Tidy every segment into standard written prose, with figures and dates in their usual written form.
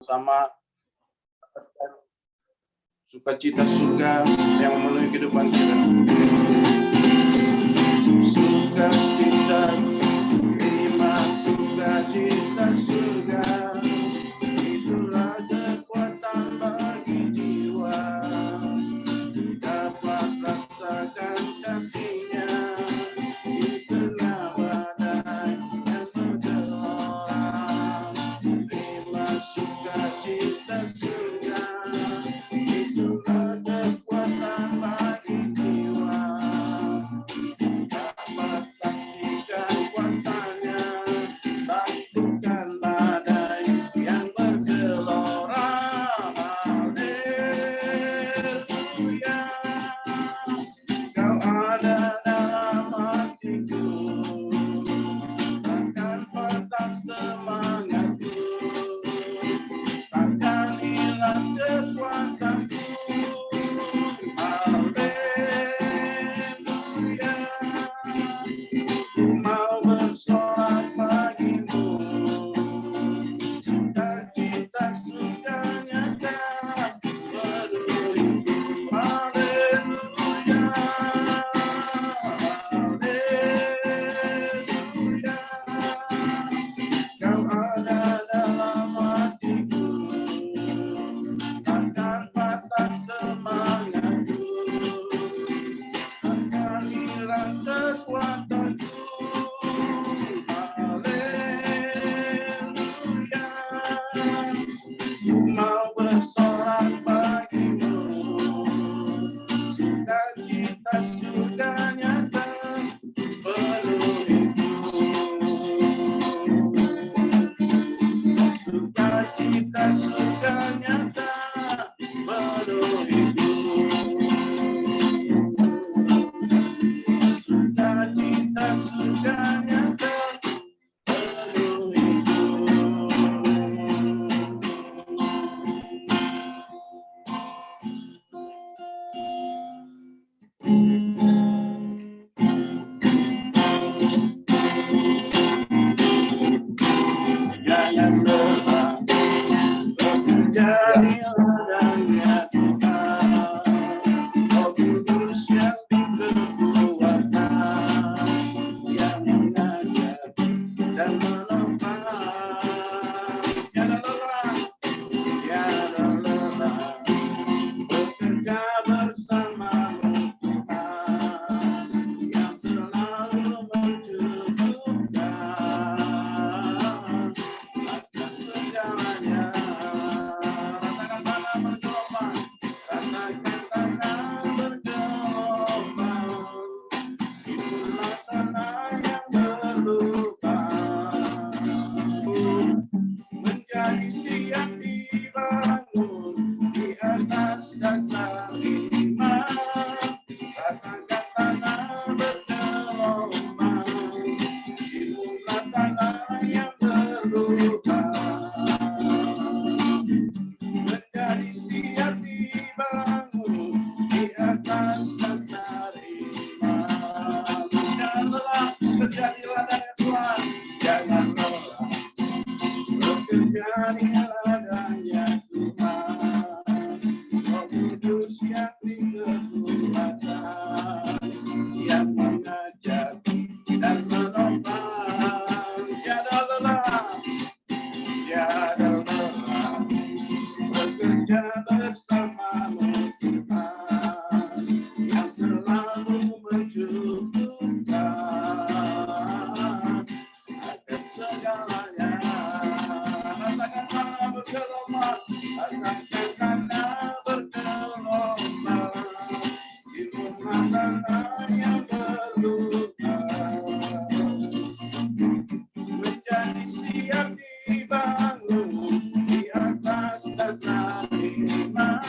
sama sukacita surga yang memenuhi kehidupan kita. Sukacita, terima sukacita surga, itulah kekuatan bagi jiwa, dapat rasakan kasihnya di tengah badai yang bergelora. Terima sukacita surga, itulah kekuatan bagi jiwa, dapat saksikan kuasanya, takutkan badai yang bergelora. Haleluya, kau ada dalam hatiku, takkan patah semangatku, takkan hilang kekuatanku. Haleluya, ku mau bersorak bagimu, sukacita surga nyata menuhiku. Haleluya, haleluya, kau ada dalam hatiku, takkan patah semangatku, takkan hilang kekuatanku. Haleluya, ku mau bersorak bagimu, sukacita surga nyata menuhiku. Sukacita surga nyata menuhiku. Sukacita surga nyata menuhiku. Jangan lelah bekerja di ladangnya Tuhan, Roh Kudus yang dikekuatan, yang mengajar dan menopang. Jangan lelah, jangan lelah bekerja bersamamu Tuhan, yang selalu mencukupkan akan segalanya. Rasakan tanah bergelombang, rasakan tanah bergelombang, itulah tanah yang berlubang, menjadi siap dibangun di atas dasar iman. Rasakan tanah bergelombang, itulah tanah yang berlubang, menjadi siap dibangun di atas dasar iman. Jangan lelah bekerja di ladangnya Tuhan, jangan lelah bekerja di ladangnya Tuhan, Roh Kudus yang dikekuatan, yang mengajar dan menopang. Jangan lelah, jangan lelah bekerja bersamamu Tuhan, yang selalu mencukupkan akan segalanya. Rasakan tanah bergelombang, rasakan tanah bergelombang, itulah tanah yang berlubang, menjadi siap dibangun di atas dasar iman.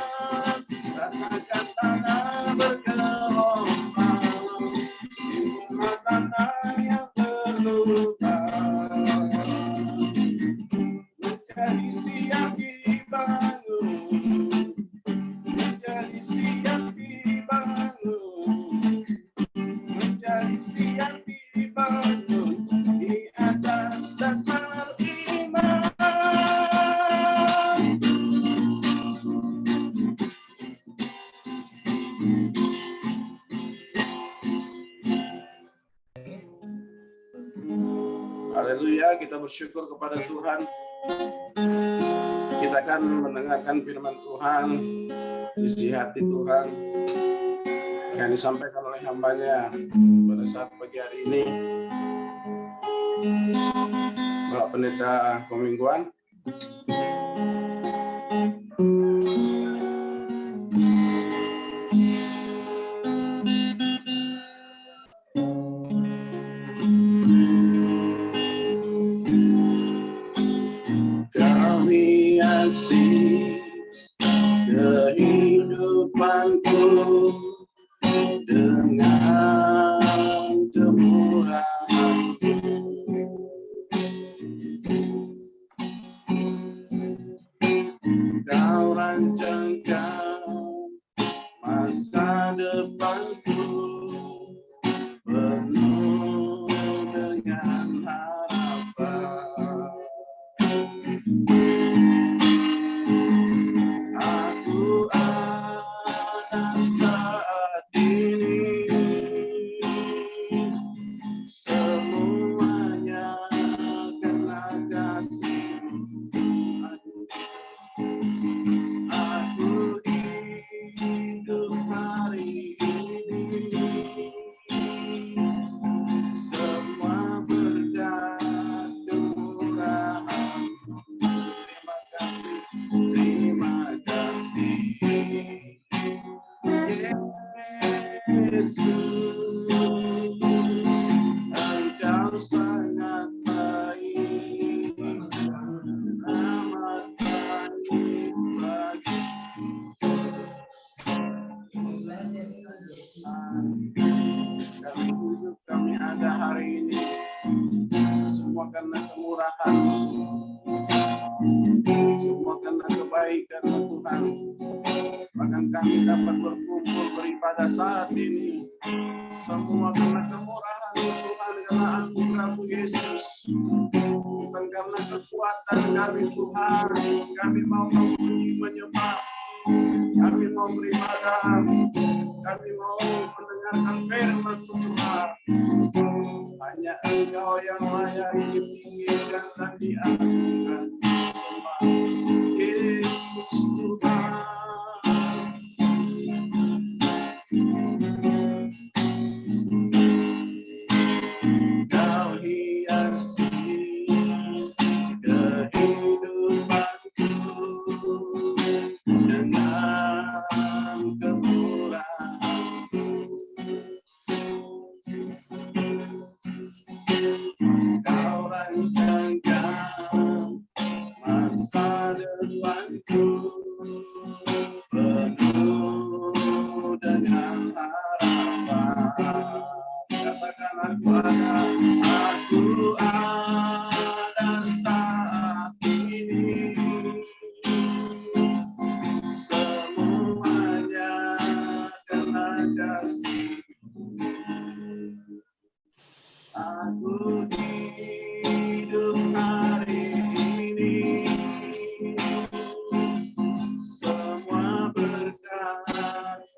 Saudara, kita bersyukur kepada Tuhan. Kita akan mendengarkan firman Tuhan, isi hati Tuhan yang disampaikan oleh hamba-Nya pada saat pagi hari ini. Bapak Pendeta Komingguan. Kami asih kehidupanku dengan kemurahan-Mu. Kau rancangkan masa depanku penuh dengan harapan. Aku ada saat ini, semuanya karena kasih-Mu. Aku hidup hari ini, semua berkat kemurahan-Mu. Terima kasih, Yesus, Engkau sangat baik, amat baik bagi dalam hidup kami ada hari ini, semua karena kemurahan-Mu, semua karena kebaikan Tuhan. Bahkan kami dapat berkumpul beribadah saat ini, semua karena kemurahan Tuhan, karena anugerah-Mu Yesus, bukan karena kekuatan kami Tuhan. Kami mau memuji menyembah, kami mau beribadah, kami mau mendengarkan firman Tuhan. Hanya Engkau yang layak ditinggikan dan diagungkan. Yesus Tuhan. Kau hiasi kehidupanku dengan kemurahan-Mu. Kau rancangkan masa depanku penuh dengan harapan. Katakan aku ada saat ini, semuanya karena kasih-Mu. Aku hidup hari ini, semua berkat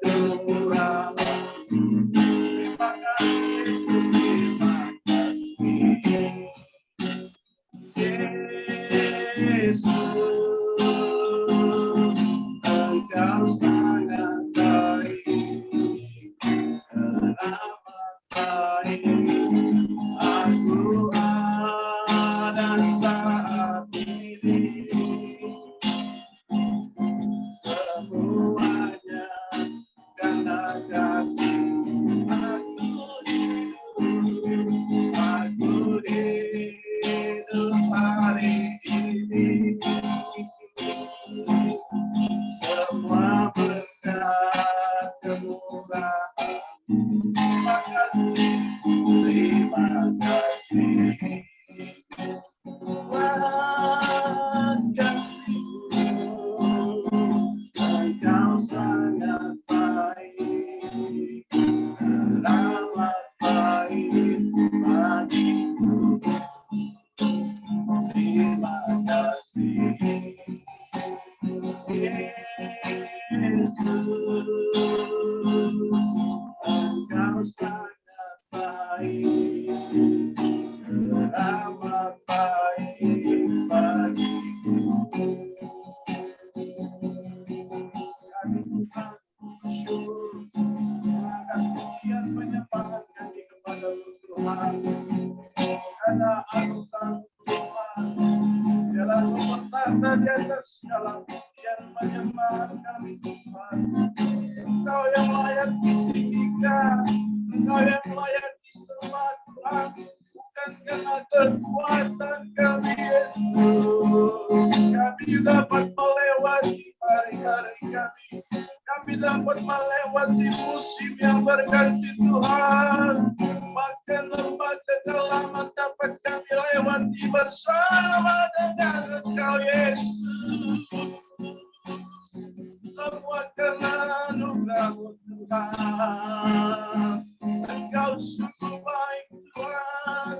kemurahan-Mu. Terima kasih Yesus, terima kasih Yesus, Engkau sangat baik, amat baik. Aku ada saat ini, semuanya karena kasih-Mu. Aku hidup hari ini, semua berkat kemurahan. Terima kasih, terima kasih. Tuhan kasih-Mu, Engkau sangat baik, teramat baik bagiku. Terima kasih Yesus, Engkau sangat baik, teramat baik. segala pujian menyembah kami Tuhan. Engkau yang layak ditinggikan, Engkau yang layak disembah Tuhan, bukan karena kekuatan kami Yesus. Kami dapat melewati hari-hari kami dapat melewati musim yang berganti Tuhan. Bahkan lembah kekelaman dapat kami lewati bersama dengan Engkau Yesus. Semua karena anugerah-Mu Tuhan. Engkau sungguh baik Tuhan.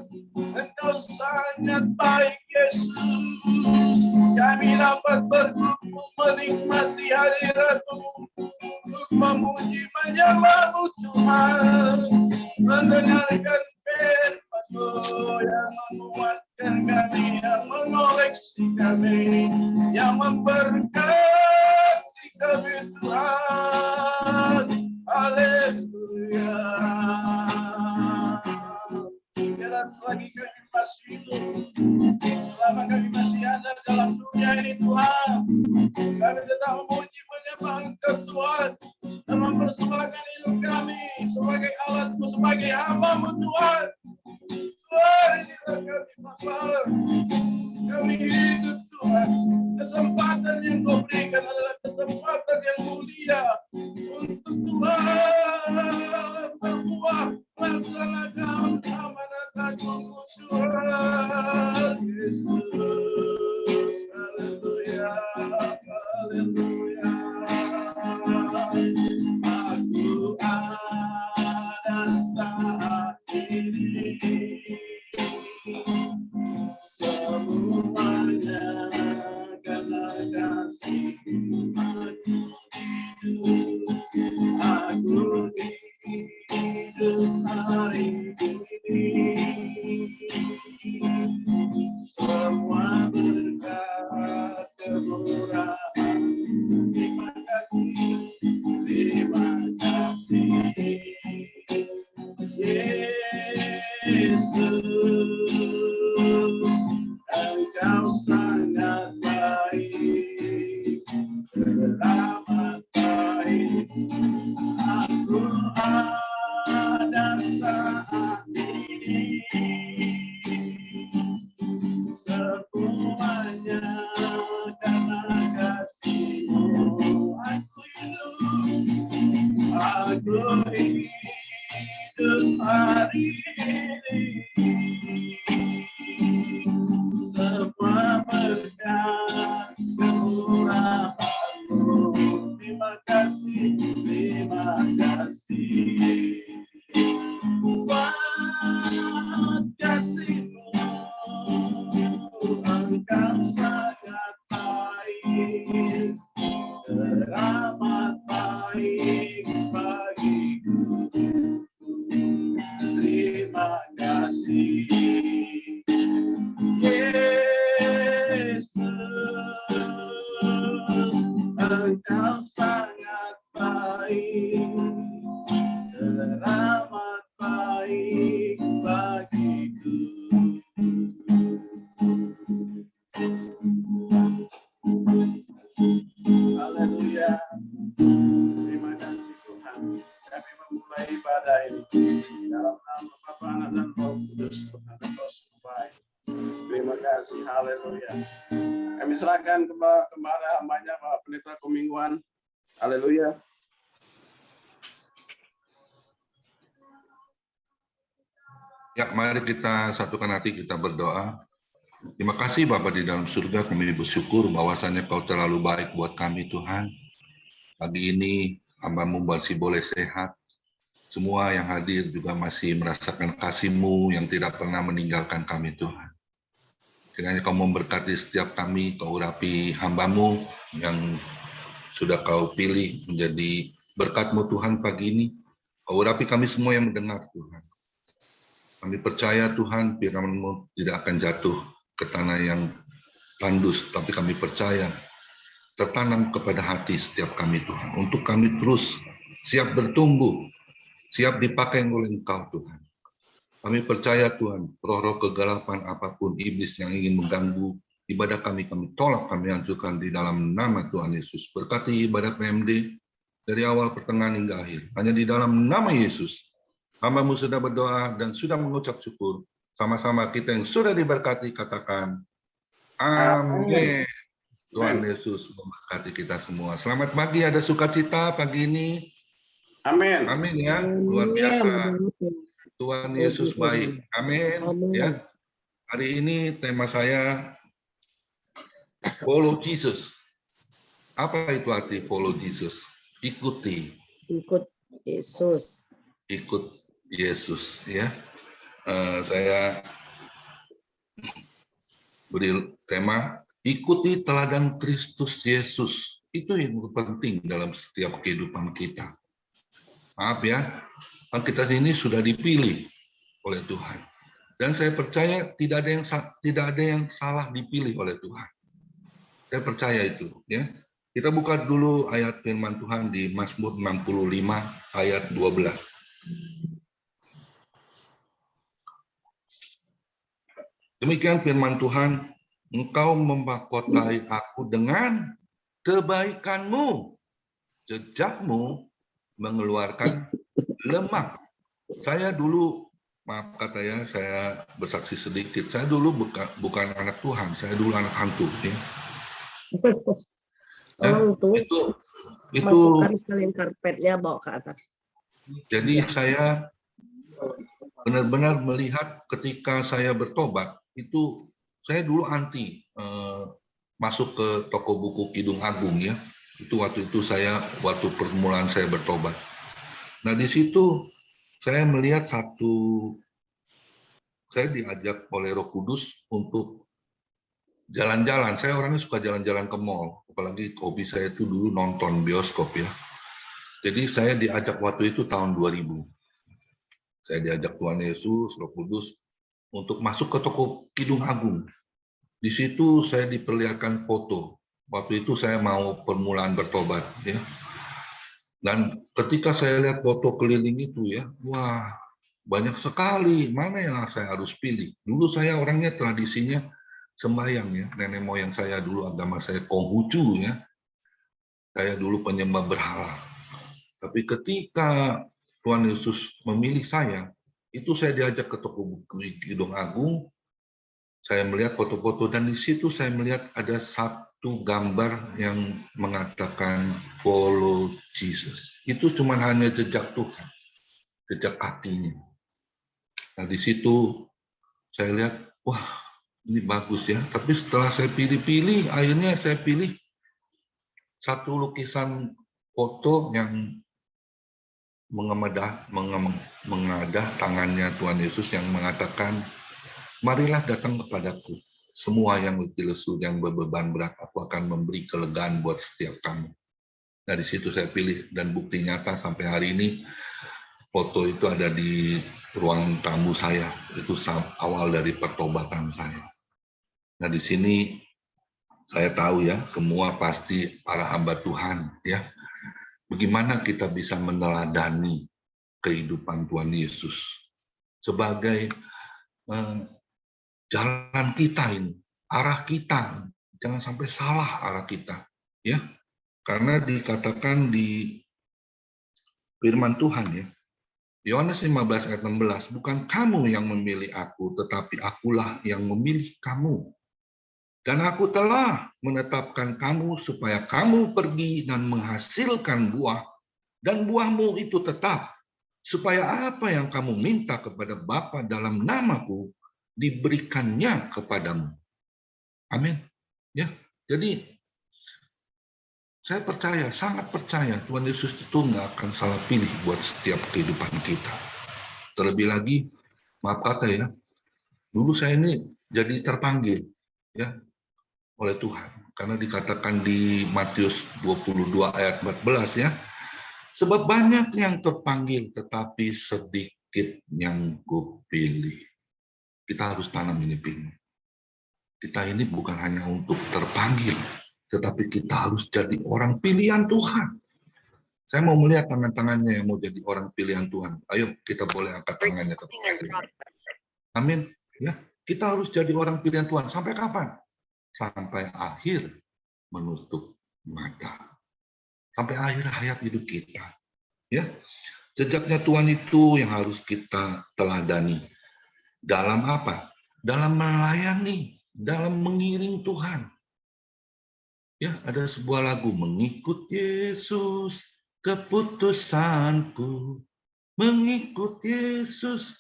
Engkau sangat baik Yesus. Kami dapat berkumpul menikmati hadirat-Mu, untuk memuji menyembah-Mu Tuhan, mendengarkan firman-Mu yang menguatkan kami, yang mengoreksi kami, yang memberkati kami Tuhan. Haleluya. Biarlah selagi kami masih hidup, selama kami masih ada dalam dunia ini Tuhan, kami tetap memuji menyembah Engkau Tuhan, dan mempersembahkan hidup kami sebagai alat-Mu, sebagai hamba-Mu Tuhan. Tuhan, inilah kami Bapa. Kami hidup Tuhan. Kesempatan yang Kau berikan adalah kesempatan yang mulia untuk Tuhan berbuah, melaksanakan amanat Agung-Mu Tuhan Yesus. Haleluya, haleluya. Aku ada saat ini, semuanya karena kasih-Mu. Aku hidup hari ini, semua berkat kemurahan. Terima kasih, terima kasih Yesus. Engkau sangat baik, teramat baik. Aku ada saat ini, semuanya karena kasih-Mu. Aku hidup hari ini, semua berkat kemurahan-Mu. Terima kasih, terima kasih. Buat kasih-Mu, Engkau sangat baik, teramat baik bagiku. Terima kasih Yesus. Engkau sangat baik, teramat baik bagiku. Haleluya. Terima kasih Tuhan. Kami memulai ibadah ini dalam nama Bapa, Anak, dan Roh Kudus. Tuhan, Engkau sungguh baik. Terima kasih. Haleluya. Kami serahkan kepada hamba-Nya Pak Pendeta Kumingguan. Haleluya. Ya, mari kita satukan hati, kita berdoa. Terima kasih Bapa di dalam surga, kami bersyukur bahwasannya Kau terlalu baik buat kami Tuhan. Pagi ini hamba-Mu masih boleh sehat. Semua yang hadir juga masih merasakan kasih-Mu yang tidak pernah meninggalkan kami Tuhan. Kiranya Kau memberkati setiap kami, Kau urapi hamba-Mu yang sudah Kau pilih menjadi berkat-Mu Tuhan pagi ini. Kau urapi kami semua yang mendengar Tuhan. Kami percaya Tuhan firman-Mu tidak akan jatuh ke tanah yang tandus, tapi kami percaya tertanam kepada hati setiap kami Tuhan. Untuk kami terus siap bertumbuh, siap dipakai oleh Engkau Tuhan. Kami percaya Tuhan, roh-roh kegelapan apapun iblis yang ingin mengganggu Ibadah kami tolak, kami hancurkan di dalam nama Tuhan Yesus. Berkati ibadah PMD dari awal, pertengahan, hingga akhir. Hanya di dalam nama Yesus. Hamba-Mu sudah berdoa dan sudah mengucap syukur. Sama-sama kita yang sudah diberkati, katakan, amin. Tuhan Yesus memberkati kita semua. Selamat pagi, ada sukacita pagi ini. Amin. Amin ya, luar biasa. Tuhan Yesus baik. Amin. Ya. Hari ini tema saya Follow Jesus. Apa itu arti follow Jesus? Ikuti. Ikut Yesus. Ikut Yesus. Ya. Saya beri tema ikuti teladan Kristus Yesus. Itu yang penting dalam setiap kehidupan kita. Maaf ya, kan kita ini sudah dipilih oleh Tuhan. Dan saya percaya tidak ada yang salah dipilih oleh Tuhan. Saya percaya itu, ya. Kita buka dulu ayat firman Tuhan di Mazmur 65 ayat 12. Demikian firman Tuhan, Engkau memahkotai aku dengan kebaikan-Mu, jejak-Mu mengeluarkan lemak. Saya dulu, maaf kata ya, saya bersaksi sedikit, saya dulu bukan anak Tuhan, saya dulu anak hantu. Ya. Itu masukkan sekalian karpetnya, bawa ke atas. Jadi saya benar-benar melihat ketika saya bertobat, itu saya dulu anti masuk ke toko buku Kidung Agung ya. Itu waktu permulaan saya bertobat. Nah di situ saya melihat saya diajak oleh Roh Kudus untuk jalan-jalan. Saya orangnya suka jalan-jalan ke mall, apalagi hobi saya itu dulu nonton bioskop ya. Jadi saya diajak waktu itu tahun 2000. Saya diajak Tuhan Yesus, Roh Kudus untuk masuk ke toko Kidung Agung. Di situ saya diperlihatkan foto. Waktu itu saya mau permulaan bertobat ya. Dan ketika saya lihat foto keliling itu ya, wah banyak sekali. Mana yang saya harus pilih? Dulu saya orangnya tradisinya sembahyang ya. Nenek moyang saya dulu agama saya Konghucu ya. Saya dulu penyembah berhala. Tapi ketika Tuhan Yesus memilih saya, itu saya diajak ke toko buku Kidung Agung. Saya melihat foto-foto dan di situ saya melihat ada satu gambar yang mengatakan follow Jesus. Itu cuma hanya jejak Tuhan, jejak kakinya. Nah di situ saya lihat, wah ini bagus ya. Tapi setelah saya pilih-pilih, akhirnya saya pilih satu lukisan foto yang mengadah tangannya Tuhan Yesus yang mengatakan, marilah datang kepadaku, semua yang letih lesu, yang berbeban berat, aku akan memberi kelegaan buat setiap kamu. Dari situ saya pilih, dan bukti nyata sampai hari ini, foto itu ada di ruang tamu saya. Itu awal dari pertobatan saya. Nah di sini saya tahu ya, semua pasti para hamba Tuhan ya. Bagaimana kita bisa meneladani kehidupan Tuhan Yesus sebagai jalan kita ini, arah kita, jangan sampai salah arah kita, ya. Karena dikatakan di firman Tuhan ya, Yohanes 15 ayat 16, bukan kamu yang memilih aku, tetapi akulah yang memilih kamu. Dan aku telah menetapkan kamu supaya kamu pergi dan menghasilkan buah, dan buahmu itu tetap, supaya apa yang kamu minta kepada Bapa dalam namaku, diberikannya kepadamu. Amin. Ya, jadi saya percaya, sangat percaya Tuhan Yesus itu nggak akan salah pilih buat setiap kehidupan kita. Terlebih lagi, maaf kata ya, dulu saya ini jadi terpanggil ya oleh Tuhan, karena dikatakan di Matius 22 ayat 14 ya, sebab banyak yang terpanggil tetapi sedikit yang kupilih. Kita harus tanam ini firman. Kita ini bukan hanya untuk terpanggil, tetapi kita harus jadi orang pilihan Tuhan. Saya mau melihat tangan-tangannya yang mau jadi orang pilihan Tuhan. Ayo kita boleh angkat tangannya. Amin. Ya, kita harus jadi orang pilihan Tuhan. Sampai kapan? sampai akhir menutup mata. Sampai akhir hayat hidup kita. Ya, jejaknya Tuhan itu yang harus kita teladani. Dalam apa? Dalam melayani, dalam mengiring Tuhan. Ya, ada sebuah lagu, mengikut Yesus, keputusanku. Mengikut Yesus,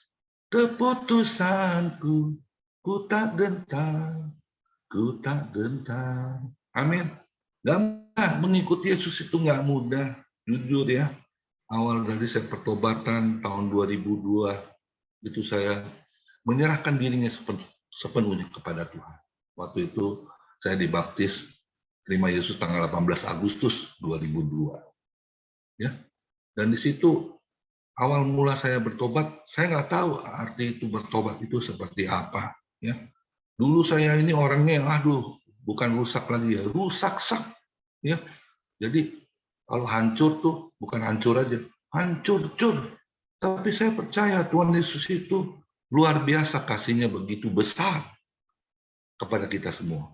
keputusanku. Ku tak gentar, ku tak gentar. Amin. Mengikut Yesus itu nggak mudah, jujur ya. Awal dari saya pertobatan tahun 2002, itu saya menyerahkan dirinya sepenuhnya kepada Tuhan. Waktu itu saya dibaptis, terima Yesus tanggal 18 Agustus 2002. Ya, dan di situ awal mula saya bertobat, saya nggak tahu arti itu bertobat itu seperti apa. Ya, dulu saya ini orangnya, bukan rusak lagi ya, rusak sak. Ya, jadi kalau hancur tuh bukan hancur aja, hancur cur. Tapi saya percaya Tuhan Yesus itu luar biasa, kasihnya begitu besar kepada kita semua.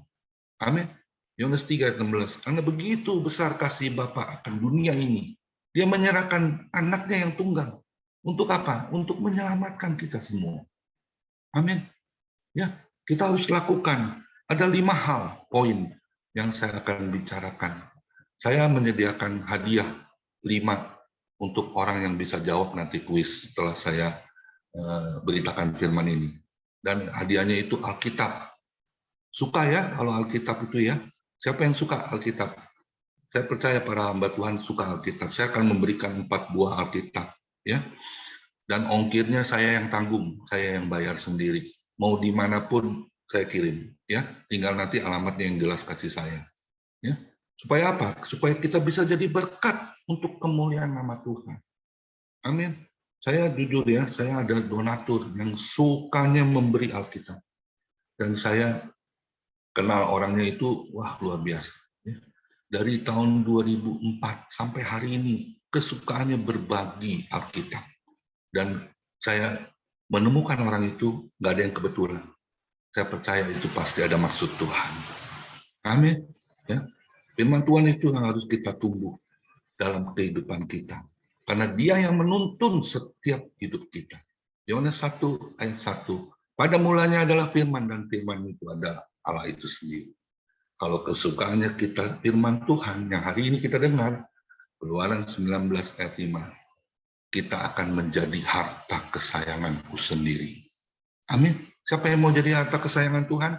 Amin. Yohanes 3:16. Karena begitu besar kasih Bapa akan dunia ini, Dia menyerahkan anaknya yang tunggal. Untuk apa? Untuk menyelamatkan kita semua. Amin. Ya, kita harus lakukan. Ada 5 hal poin yang saya akan bicarakan. Saya menyediakan hadiah 5 untuk orang yang bisa jawab nanti kuis setelah saya beritakan firman ini. Dan hadiahnya itu Alkitab. Suka ya kalau Alkitab itu ya. Siapa yang suka Alkitab? Saya percaya para hamba Tuhan suka Alkitab. Saya akan memberikan 4 buah Alkitab. Ya. Dan ongkirnya saya yang tanggung. Saya yang bayar sendiri. Mau dimanapun saya kirim. Ya. Tinggal nanti alamatnya yang jelas kasih saya. Ya. Supaya apa? Supaya kita bisa jadi berkat untuk kemuliaan nama Tuhan. Amin. Saya jujur ya, saya ada donatur yang sukanya memberi Alkitab. Dan saya kenal orangnya itu, wah luar biasa. Ya. Dari tahun 2004 sampai hari ini, kesukaannya berbagi Alkitab. Dan saya menemukan orang itu, nggak ada yang kebetulan. Saya percaya itu pasti ada maksud Tuhan. Amin. Ya. Firman Tuhan itu yang harus kita tumbuh dalam kehidupan kita. Karena Dia yang menuntun setiap hidup kita. Yohanes 1 ayat 1. Pada mulanya adalah firman, dan firman itu adalah Allah itu sendiri. Kalau kesukaannya kita firman Tuhan yang hari ini kita dengar, Keluaran 19 ayat 5. Kita akan menjadi harta kesayanganku sendiri. Amin. Siapa yang mau jadi harta kesayangan Tuhan?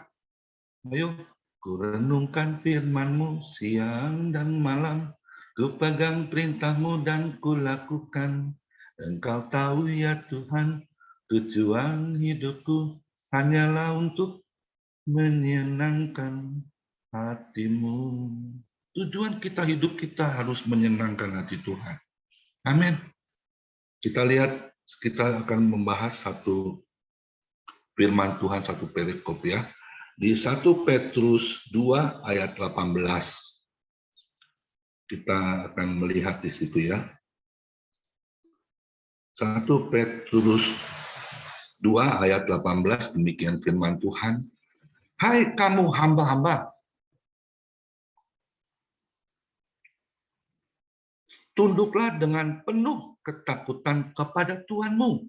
Ayo, kurenungkan firman-Mu siang dan malam. Kupegang perintah-Mu dan kulakukan. Engkau tahu ya Tuhan, tujuan hidupku hanyalah untuk menyenangkan hati-Mu. Tujuan kita hidup kita harus menyenangkan hati Tuhan. Amin. Kita lihat, kita akan membahas satu firman Tuhan, satu perikop ya. Di 1 Petrus 2 ayat 18. Kita akan melihat di situ ya. 1 Petrus 2 ayat 18, demikian firman Tuhan. Hai kamu hamba-hamba, tunduklah dengan penuh ketakutan kepada Tuhanmu,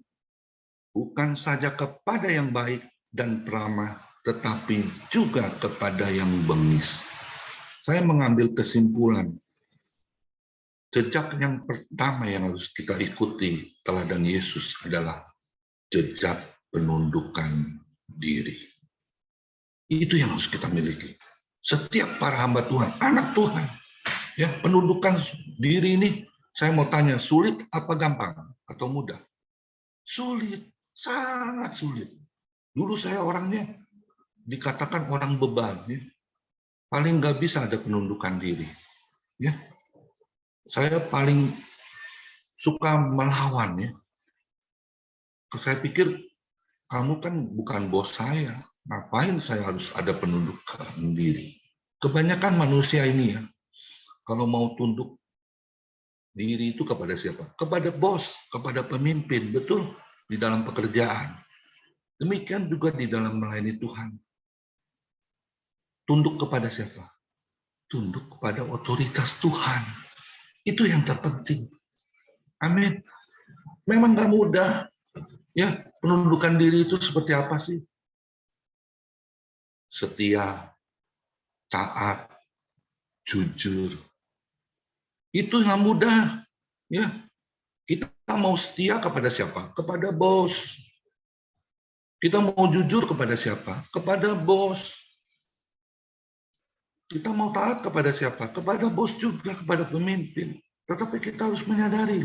bukan saja kepada yang baik dan peramah, tetapi juga kepada yang bengis. Saya mengambil kesimpulan, jejak yang pertama yang harus kita ikuti teladan Yesus adalah jejak penundukan diri. Itu yang harus kita miliki. Setiap para hamba Tuhan, anak Tuhan, ya, penundukan diri ini, saya mau tanya, sulit apa gampang atau mudah? Sulit, sangat sulit. Dulu saya orangnya dikatakan orang beban, ya. Paling nggak bisa ada penundukan diri. Ya, saya paling suka melawan ya. Saya pikir kamu kan bukan bos saya, ngapain saya harus ada penundukan diri? Kebanyakan manusia ini ya, kalau mau tunduk diri itu kepada siapa? Kepada bos, kepada pemimpin, betul, di dalam pekerjaan. Demikian juga di dalam melayani Tuhan. Tunduk kepada siapa? Tunduk kepada otoritas Tuhan. Itu yang terpenting. Amin. Memang nggak mudah. Ya, penundukan diri itu seperti apa sih? Setia, taat, jujur. Itu nggak mudah. Ya, kita mau setia kepada siapa? Kepada bos. Kita mau jujur kepada siapa? Kepada bos. Kita mau taat kepada siapa? Kepada bos juga, kepada pemimpin. Tetapi kita harus menyadari,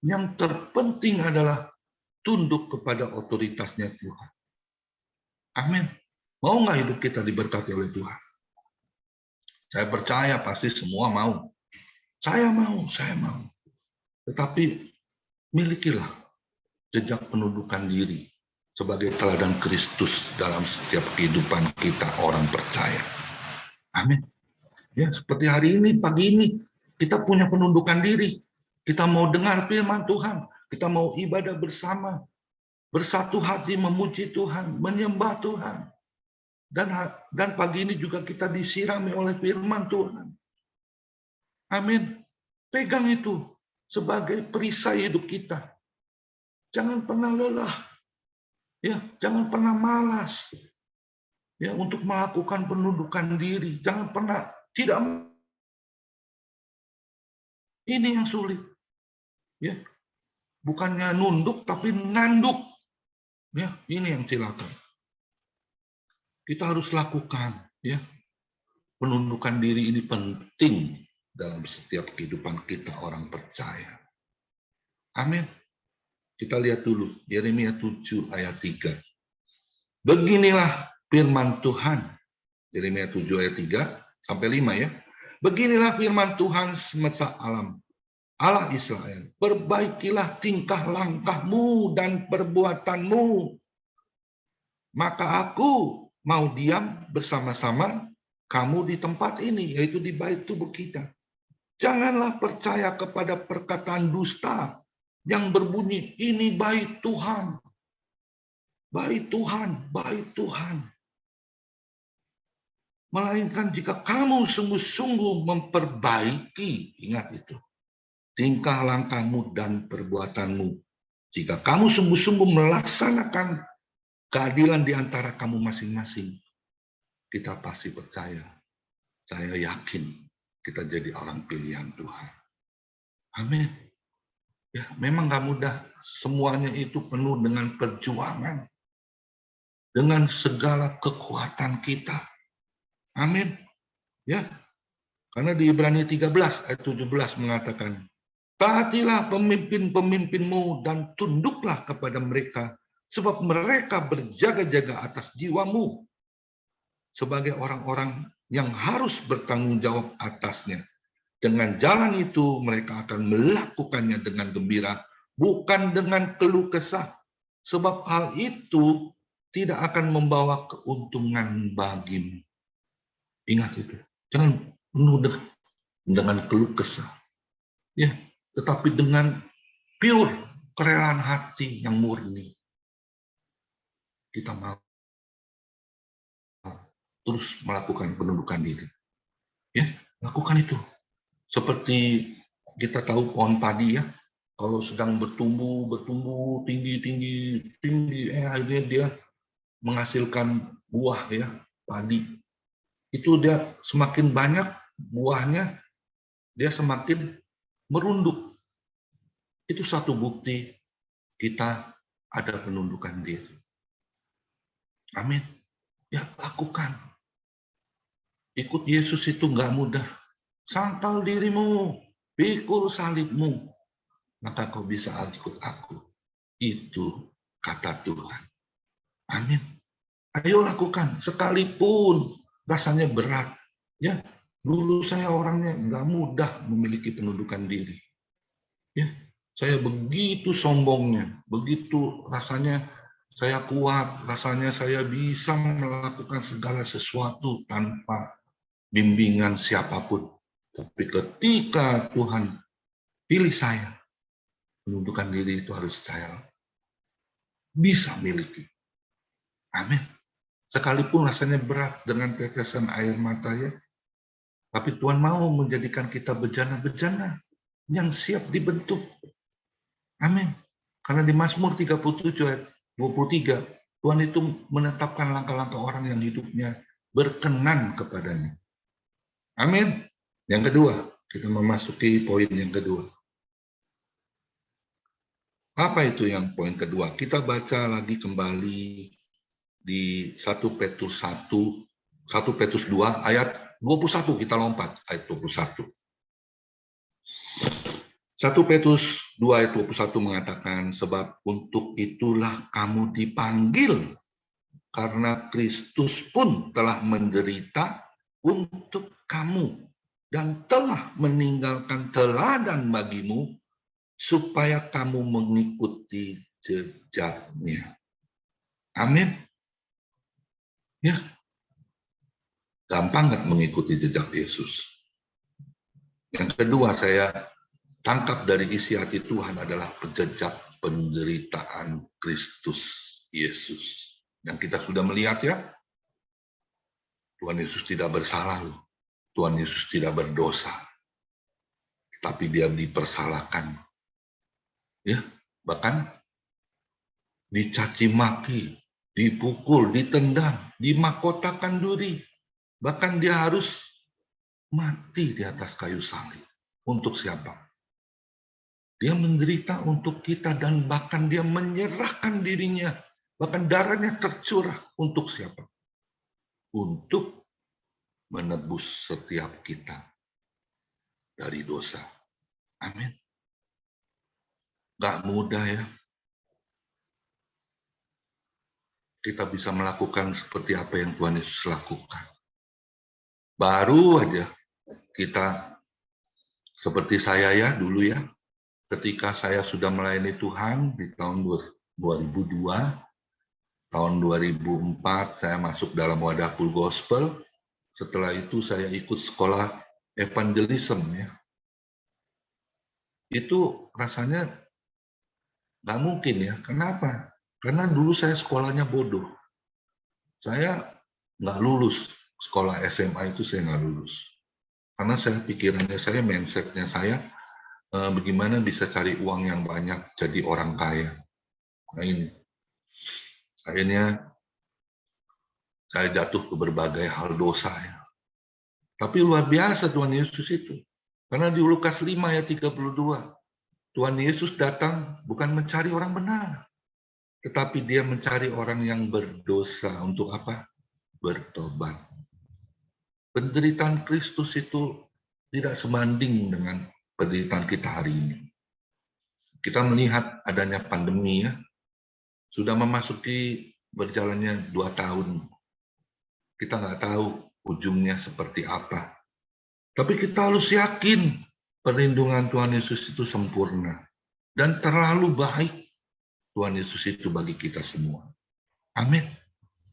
yang terpenting adalah tunduk kepada otoritasnya Tuhan. Amin. Mau nggak hidup kita diberkati oleh Tuhan? Saya percaya pasti semua mau. Saya mau. Tetapi milikilah jejak penundukan diri sebagai teladan Kristus dalam setiap kehidupan kita orang percaya. Amin. Ya, seperti hari ini, pagi ini, kita punya penundukan diri. Kita mau dengar firman Tuhan. Kita mau ibadah bersama. Bersatu hati memuji Tuhan, menyembah Tuhan. Dan pagi ini juga kita disirami oleh firman Tuhan. Amin. Pegang itu sebagai perisai hidup kita. Jangan pernah lelah. Ya, jangan pernah malas. Ya, untuk melakukan penundukan diri. Jangan pernah tidak. Ini yang sulit. Ya. Bukannya nunduk tapi nanduk. Ya, ini yang celaka. Kita harus lakukan, ya. Penundukan diri ini penting dalam setiap kehidupan kita orang percaya. Amin. Kita lihat dulu Yeremia 7 ayat 3. Beginilah firman Tuhan. Yeremia 7 ayat 3 sampai 5 ya. Beginilah firman Tuhan semesta alam, Allah Israel. Perbaikilah tingkah langkahmu dan perbuatanmu. Maka aku mau diam bersama-sama kamu di tempat ini, yaitu di bait tubuh kita. Janganlah percaya kepada perkataan dusta yang berbunyi, ini bait Tuhan. Bait Tuhan, bait Tuhan. Melainkan jika kamu sungguh-sungguh memperbaiki, ingat itu, tingkah langkahmu dan perbuatanmu. Jika kamu sungguh-sungguh melaksanakan keadilan di antara kamu masing-masing, kita pasti percaya. Saya yakin kita jadi orang pilihan Tuhan. Amin. Ya, memang nggak mudah. Semuanya itu penuh dengan perjuangan. Dengan segala kekuatan kita. Amin. Ya. Karena di Ibrani 13 ayat 17 mengatakan, taatilah pemimpin-pemimpinmu dan tunduklah kepada mereka, sebab mereka berjaga-jaga atas jiwamu sebagai orang-orang yang harus bertanggung jawab atasnya. Dengan jalan itu mereka akan melakukannya dengan gembira, bukan dengan keluh kesah, sebab hal itu tidak akan membawa keuntungan bagimu. Ingat itu, jangan penuh dengan keluh kesah, ya, tetapi dengan pure kerelaan hati yang murni. Kita mau terus melakukan penundukan diri. Ya, lakukan itu. Seperti kita tahu pohon padi ya, kalau sedang bertumbuh tinggi, akhirnya dia menghasilkan buah ya, padi. Itu dia semakin banyak buahnya, dia semakin merunduk. Itu satu bukti kita ada penundukan diri. Amin. Ya, lakukan. Ikut Yesus itu nggak mudah. Sangkal dirimu, pikul salibmu, maka kau bisa ikut aku. Itu kata Tuhan. Amin. Ayo lakukan, sekalipun rasanya berat. Ya, dulu saya orangnya nggak mudah memiliki penundukan diri. Ya, saya begitu sombongnya, begitu rasanya saya kuat, rasanya saya bisa melakukan segala sesuatu tanpa bimbingan siapapun. Tapi ketika Tuhan pilih saya, penundukan diri itu harus saya bisa miliki. Amin. Sekalipun rasanya berat dengan tetesan air mata ya, tapi Tuhan mau menjadikan kita bejana-bejana yang siap dibentuk. Amin. Karena di Mazmur 37 ayat 23, Tuhan itu menetapkan langkah-langkah orang yang hidupnya berkenan kepadanya. Amin. Yang kedua, kita memasuki poin yang kedua. Apa itu yang poin kedua? Kita baca lagi kembali di 1 Petrus 1, 1 Petrus 2 ayat 21, kita lompat ayat 21. 1 Petrus 2 ayat 21 mengatakan, sebab untuk itulah kamu dipanggil, karena Kristus pun telah menderita untuk kamu dan telah meninggalkan teladan bagimu supaya kamu mengikuti jejaknya. Amin. Ya, gampang nggak mengikuti jejak Yesus? Yang kedua saya tangkap dari isi hati Tuhan adalah jejak penderitaan Kristus Yesus. Yang kita sudah melihat ya, Tuhan Yesus tidak bersalah loh. Tuhan Yesus tidak berdosa. Tapi dia dipersalahkan. Ya, bahkan dicaci maki, dipukul, ditendang, dimahkotakan duri. Bahkan dia harus mati di atas kayu salib. Untuk siapa? Dia menderita untuk kita dan bahkan dia menyerahkan dirinya. Bahkan darahnya tercurah untuk siapa? Untuk menebus setiap kita dari dosa. Amin. Gak mudah ya. Kita bisa melakukan seperti apa yang Tuhan Yesus lakukan. Baru aja kita seperti saya ya dulu ya, ketika saya sudah melayani Tuhan di tahun 2002, tahun 2004 saya masuk dalam wadah Full Gospel. Setelah itu saya ikut sekolah evangelism ya. Itu rasanya nggak mungkin ya. Kenapa? Karena dulu saya sekolahnya bodoh. Saya nggak lulus. Sekolah SMA itu saya nggak lulus. Karena saya pikirannya saya, mindsetnya saya, bagaimana bisa cari uang yang banyak jadi orang kaya. Nah ini. Akhirnya saya jatuh ke berbagai hal dosa ya. Tapi luar biasa Tuhan Yesus itu. Karena di Lukas 5 ayat 32, Tuhan Yesus datang bukan mencari orang benar, tetapi dia mencari orang yang berdosa. Untuk apa? Bertobat. Penderitaan Kristus itu tidak sebanding dengan penderitaan kita hari ini. Kita melihat adanya pandemi ya, sudah memasuki berjalannya 2 tahun. Kita nggak tahu ujungnya seperti apa. Tapi kita harus yakin perlindungan Tuhan Yesus itu sempurna. Dan terlalu baik Tuhan Yesus itu bagi kita semua. Amin.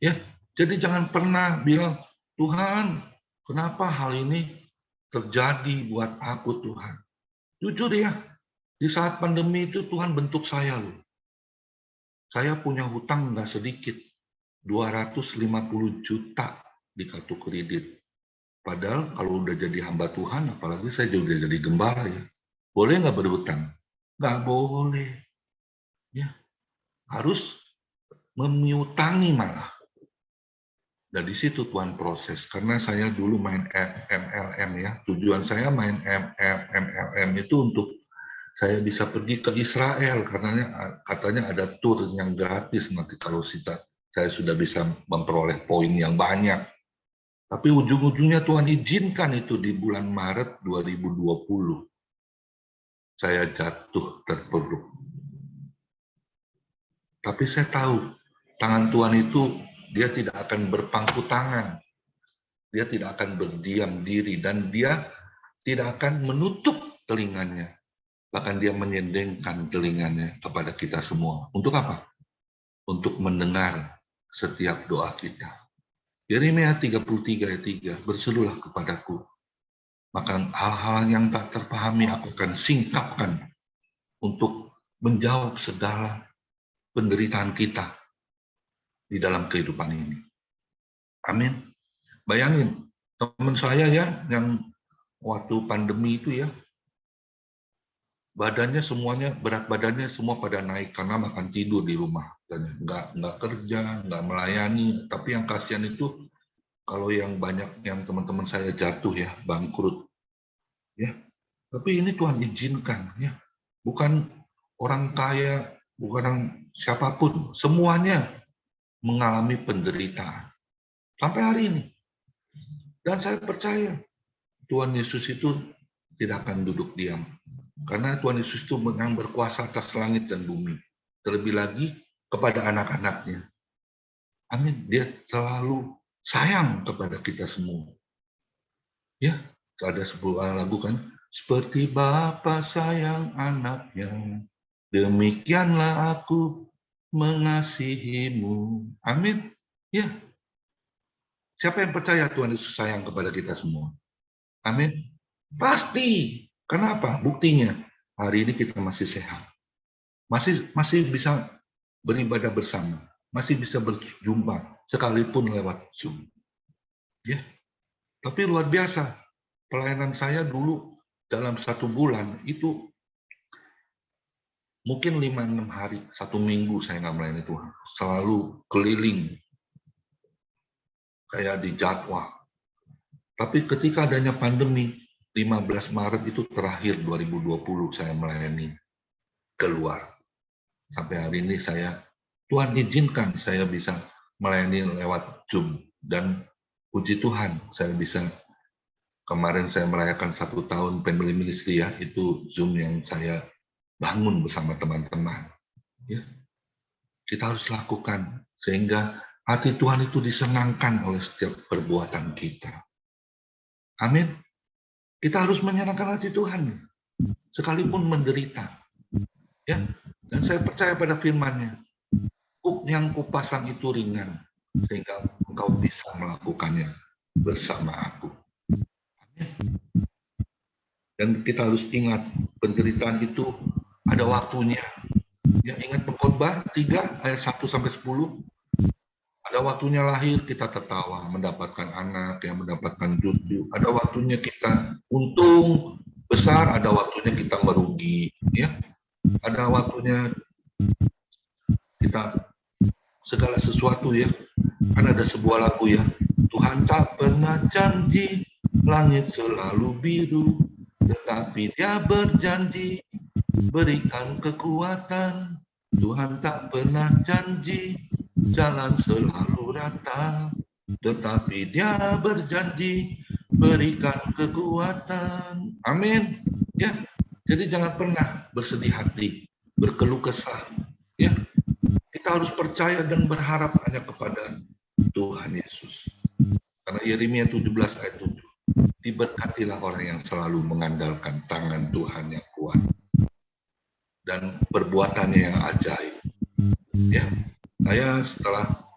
Ya, jadi jangan pernah bilang, Tuhan, kenapa hal ini terjadi buat aku Tuhan? Jujur ya, di saat pandemi itu Tuhan bentuk saya loh. Saya punya hutang nggak sedikit, 250 juta di kartu kredit. Padahal kalau udah jadi hamba Tuhan, apalagi saya udah jadi gembala ya, boleh nggak berhutang? Nggak boleh. Ya, harus memiutangi malah. Dan di situ Tuhan proses. Karena saya dulu main MLM ya. Tujuan saya main MLM itu untuk saya bisa pergi ke Israel. Karena katanya ada tour yang gratis nanti kalau saya sudah bisa memperoleh poin yang banyak. Tapi ujung-ujungnya Tuhan izinkan itu di bulan Maret 2020. Saya jatuh terpuruk. Tapi saya tahu tangan Tuhan itu dia tidak akan berpangku tangan. Dia tidak akan berdiam diri dan dia tidak akan menutup telinganya. Bahkan dia menyendengkan telinganya kepada kita semua. Untuk apa? Untuk mendengar setiap doa kita. Yeremia 33 ayat 3, berserulah kepadaku. Maka hal-hal yang tak terpahami aku akan singkapkan untuk menjawab segala penderitaan kita di dalam kehidupan ini. Amin. Bayangin, teman saya ya, yang waktu pandemi itu ya, badannya semuanya, berat badannya semua pada naik karena makan tidur di rumah. Dan nggak kerja, nggak melayani. Tapi yang kasihan itu, kalau yang banyak, yang teman-teman saya jatuh ya, bangkrut. Ya, tapi ini Tuhan izinkan ya. Bukan orang kaya, bukan orang siapapun, semuanya mengalami penderitaan. Sampai hari ini. Dan saya percaya Tuhan Yesus itu tidak akan duduk diam. Karena Tuhan Yesus itu yang berkuasa atas langit dan bumi. Terlebih lagi kepada anak-anaknya. Amin. Dia selalu sayang kepada kita semua. Ya, ada sebuah lagu kan. Seperti Bapa sayang anaknya, demikianlah aku mengasihimu. Amin. Ya. Siapa yang percaya Tuhan Yesus sayang kepada kita semua? Amin. Pasti. Kenapa? Buktinya hari ini kita masih sehat. Masih bisa beribadah bersama. Masih bisa berjumpa sekalipun lewat Zoom. Ya. Tapi luar biasa. Pelayanan saya dulu dalam 1 bulan itu mungkin 5-6 hari, 1 minggu saya nggak melayani Tuhan. Selalu keliling kayak di jadwal. Tapi ketika adanya pandemi, 15 Maret itu terakhir 2020 saya melayani keluar. Sampai hari ini Tuhan izinkan saya bisa melayani lewat Zoom. Dan puji Tuhan, kemarin saya merayakan 1 tahun family ministry ya, itu Zoom yang saya bangun bersama teman-teman. Ya. Kita harus lakukan, sehingga hati Tuhan itu disenangkan oleh setiap perbuatan kita. Amin. Kita harus menyenangkan hati Tuhan, sekalipun menderita. Ya. Dan saya percaya pada firman-Nya. Yang kupasang itu ringan, sehingga engkau bisa melakukannya bersama aku. Dan kita harus ingat, penderitaan itu ada waktunya. Ya, ingat Pengkhotbah 3 ayat 1-10. Ada waktunya lahir kita tertawa, mendapatkan anak, yang mendapatkan cucu. Ada waktunya kita untung besar, ada waktunya kita merugi. Ya, ada waktunya kita segala sesuatu ya. Kan ada sebuah lagu ya. Tuhan tak pernah janji langit selalu biru, tetapi Dia berjanji berikan kekuatan. Tuhan tak pernah janji jalan selalu rata, tetapi Dia berjanji berikan kekuatan. Amin. Ya. Jadi jangan pernah bersedih hati, berkeluh kesah. Ya. Kita harus percaya dan berharap hanya kepada Tuhan Yesus. Karena Yeremia 17 ayat 7. Diberkatilah orang yang selalu mengandalkan tangan Tuhan yang kuat dan perbuatannya yang ajaib. Ya, saya setelah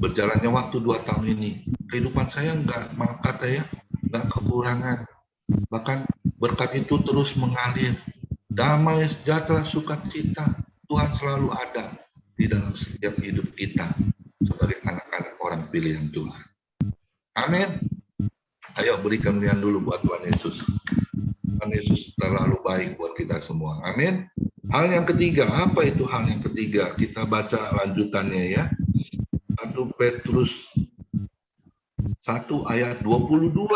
berjalannya waktu 2 tahun ini, kehidupan saya nggak mangkat ya, nggak kekurangan. Bahkan berkat itu terus mengalir. Damai, sejahtera, sukacita. Tuhan selalu ada di dalam setiap hidup kita sebagai anak-anak orang pilihan Tuhan. Amin. Ayo berikan kemuliaan dulu buat Tuhan Yesus. Tuhan Yesus terlalu baik buat kita semua. Amin. Hal yang ketiga, apa itu hal yang ketiga? Kita baca lanjutannya ya. 1 Petrus 1 ayat 22.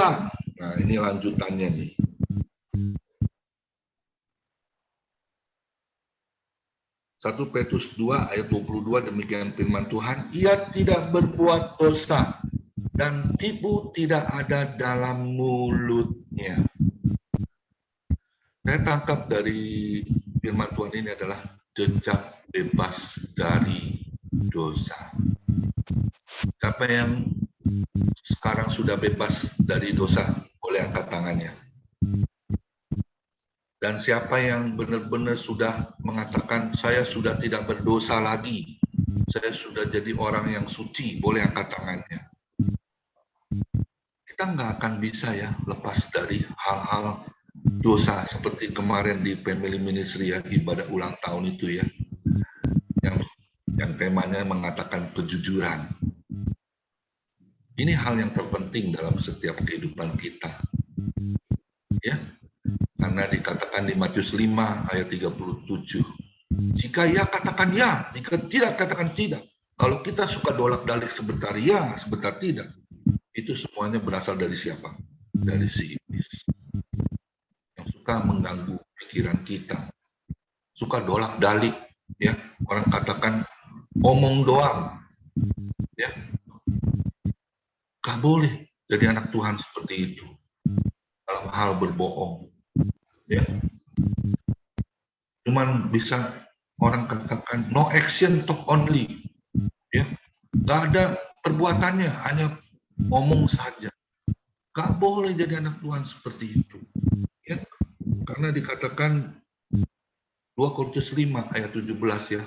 Nah, ini lanjutannya nih. 1 Petrus 2 ayat 22, demikian firman Tuhan. Ia tidak berbuat dosa dan tipu tidak ada dalam mulutnya. Saya tangkap dari firman Tuhan ini adalah jejak bebas dari dosa. Siapa yang sekarang sudah bebas dari dosa, boleh angkat tangannya. Dan siapa yang benar-benar sudah mengatakan, saya sudah tidak berdosa lagi, saya sudah jadi orang yang suci, boleh angkat tangannya. Kita nggak akan bisa ya lepas dari hal-hal dosa seperti kemarin di family ministry ya, ibadah ulang tahun itu ya, yang temanya mengatakan kejujuran. Ini hal yang terpenting dalam setiap kehidupan kita. Ya, karena dikatakan di Matius 5 ayat 37. Jika ya katakan ya, jika tidak katakan tidak. Kalau kita suka dolak-dalik sebentar ya, sebentar tidak, itu semuanya berasal dari siapa? Dari si iblis. Yang suka mengganggu pikiran kita. Suka dolak-dalik, ya. Orang katakan omong doang. Ya. Gak boleh jadi anak Tuhan seperti itu. Dalam hal berbohong. Ya. Cuman bisa orang katakan no action talk only. Ya. Gak ada perbuatannya, hanya ngomong saja. Gak boleh jadi anak Tuhan seperti itu. Ya. Karena dikatakan 2 Korintus 5 ayat 17 ya.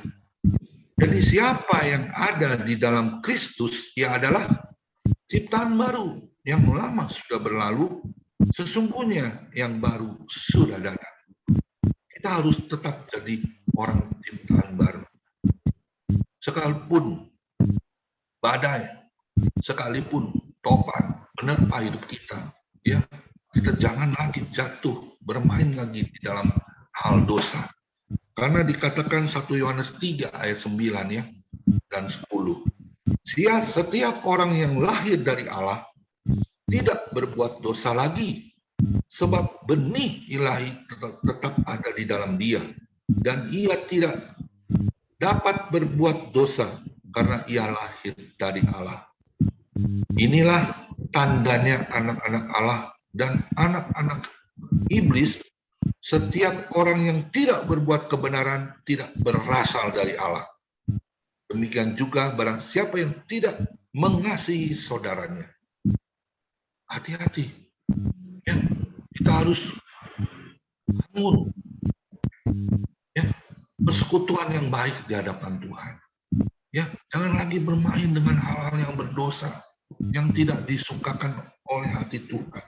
Jadi siapa yang ada di dalam Kristus, ia adalah ciptaan baru. Yang lama sudah berlalu, sesungguhnya yang baru sudah datang. Kita harus tetap jadi orang ciptaan baru. Sekalipun badai, sekalipun topan menerpa hidup kita, ya, kita jangan lagi jatuh, bermain lagi di dalam hal dosa. Karena dikatakan 1 Yohanes 3 ayat 9 ya, dan 10. Setiap orang yang lahir dari Allah tidak berbuat dosa lagi, sebab benih ilahi tetap ada di dalam dia, dan ia tidak dapat berbuat dosa karena ia lahir dari Allah. Inilah tandanya anak-anak Allah dan anak-anak iblis. Setiap orang yang tidak berbuat kebenaran tidak berasal dari Allah. Demikian juga barang siapa yang tidak mengasihi saudaranya. Hati-hati. Ya, kita harus bangun. Ya, persekutuan yang baik di hadapan Tuhan. Ya, jangan lagi bermain dengan hal-hal yang berdosa, yang tidak disukakan oleh hati Tuhan.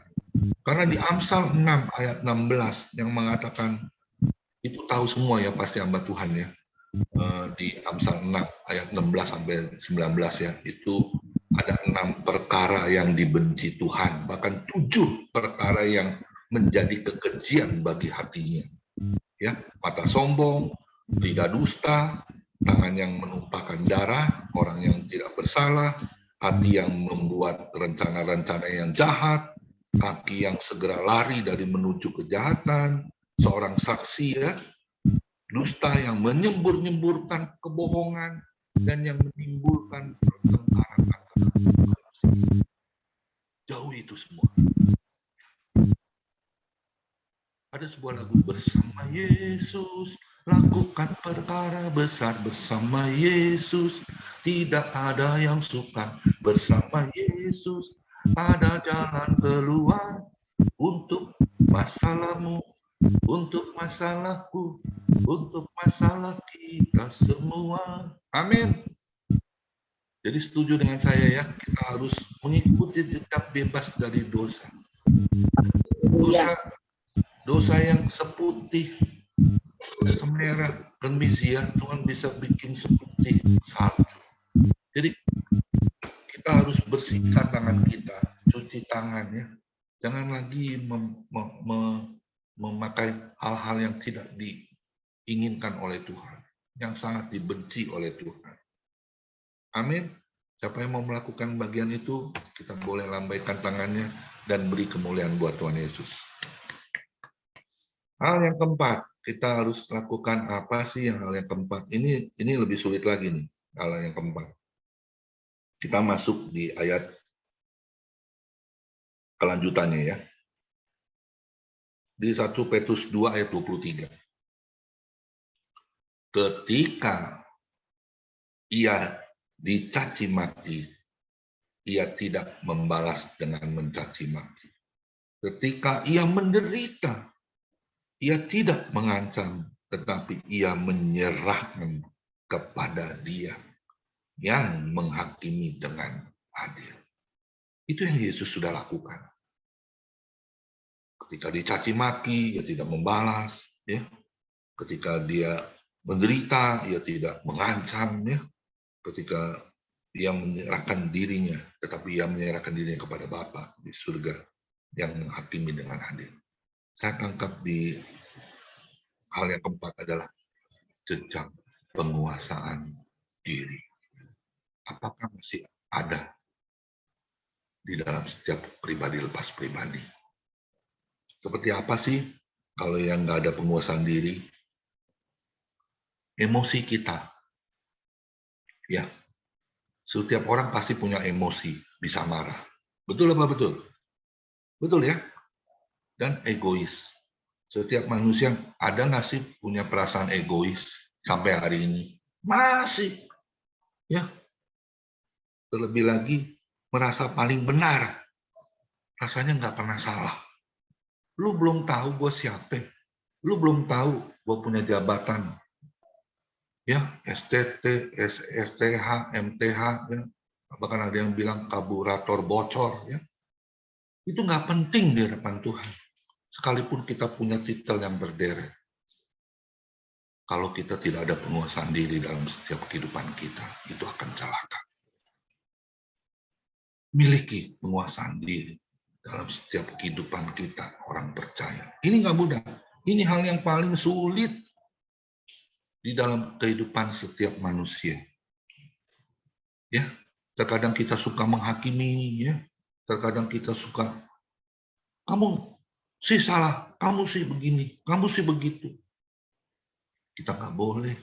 Karena di Amsal 6 ayat 16 yang mengatakan, itu tahu semua ya pasti hamba Tuhan ya. Di Amsal 6 ayat 16 sampai 19 ya, itu ada 6 perkara yang dibenci Tuhan, bahkan 7 perkara yang menjadi kekejian bagi hatinya. Ya, mata sombong, lidah dusta, tangan yang menumpahkan darah, orang yang tidak bersalah, hati yang membuat rencana-rencana yang jahat, kaki yang segera lari dari menuju kejahatan, seorang saksi ya, dusta yang menyembur-nyemburkan kebohongan, dan yang menimbulkan pertengkaran antara manusia. Jauh itu semua. Ada sebuah lagu, bersama Yesus, lakukan perkara besar bersama Yesus, tidak ada yang suka bersama Yesus, ada jalan keluar untuk masalahmu, untuk masalahku, untuk masalah kita semua. Amin. Jadi setuju dengan saya ya, kita harus mengikuti jejak bebas dari dosa. Dosa yang seputih semerah kemisia, Tuhan bisa bikin seputih salju. Jadi kita harus bersihkan tangan kita, cuci tangannya. Jangan lagi memakai hal-hal yang tidak diinginkan oleh Tuhan, yang sangat dibenci oleh Tuhan. Amin. Siapa yang mau melakukan bagian itu, kita boleh lambaikan tangannya dan beri kemuliaan buat Tuhan Yesus. Hal yang keempat, kita harus lakukan apa sih yang hal yang keempat? Ini lebih sulit lagi nih, hal yang keempat. Kita masuk di ayat kelanjutannya ya. Di 1 Petrus 2 ayat 23. Ketika ia dicaci maki, ia tidak membalas dengan mencaci maki. Ketika ia menderita, ia tidak mengancam, tetapi ia menyerahkan kepada Dia yang menghakimi dengan adil. Itu yang Yesus sudah lakukan. Ketika dicaci maki, ia tidak membalas. Ya. Ketika dia menderita, ia tidak mengancam. Ya. Ketika yang menyerahkan dirinya, tetapi yang menyerahkan dirinya kepada Bapa di surga yang menghakimi dengan adil. Saya tangkap di hal yang keempat adalah jejak penguasaan diri. Apakah masih ada di dalam setiap pribadi lepas pribadi? Seperti apa sih kalau yang nggak ada penguasaan diri? Emosi kita. Ya, setiap orang pasti punya emosi, bisa marah. Betul apa betul? Betul ya? Dan egois. Setiap manusia ada nggak sih punya perasaan egois sampai hari ini? Masih. Ya. Terlebih lagi merasa paling benar. Rasanya nggak pernah salah. Lu belum tahu gue siapa. Lu belum tahu gue punya jabatan. Ya, STT, STH, MTH, ya. Bahkan ada yang bilang karburator bocor. Ya. Itu nggak penting di hadapan Tuhan. Sekalipun kita punya titel yang berderet. Kalau kita tidak ada penguasaan diri dalam setiap kehidupan kita, itu akan celaka. Miliki penguasaan diri dalam setiap kehidupan kita, orang percaya. Ini nggak mudah. Ini hal yang paling sulit di dalam kehidupan setiap manusia. Ya, terkadang kita suka menghakimi, ya. Terkadang kita suka, kamu sih salah, kamu sih begini, kamu sih begitu. Kita nggak boleh.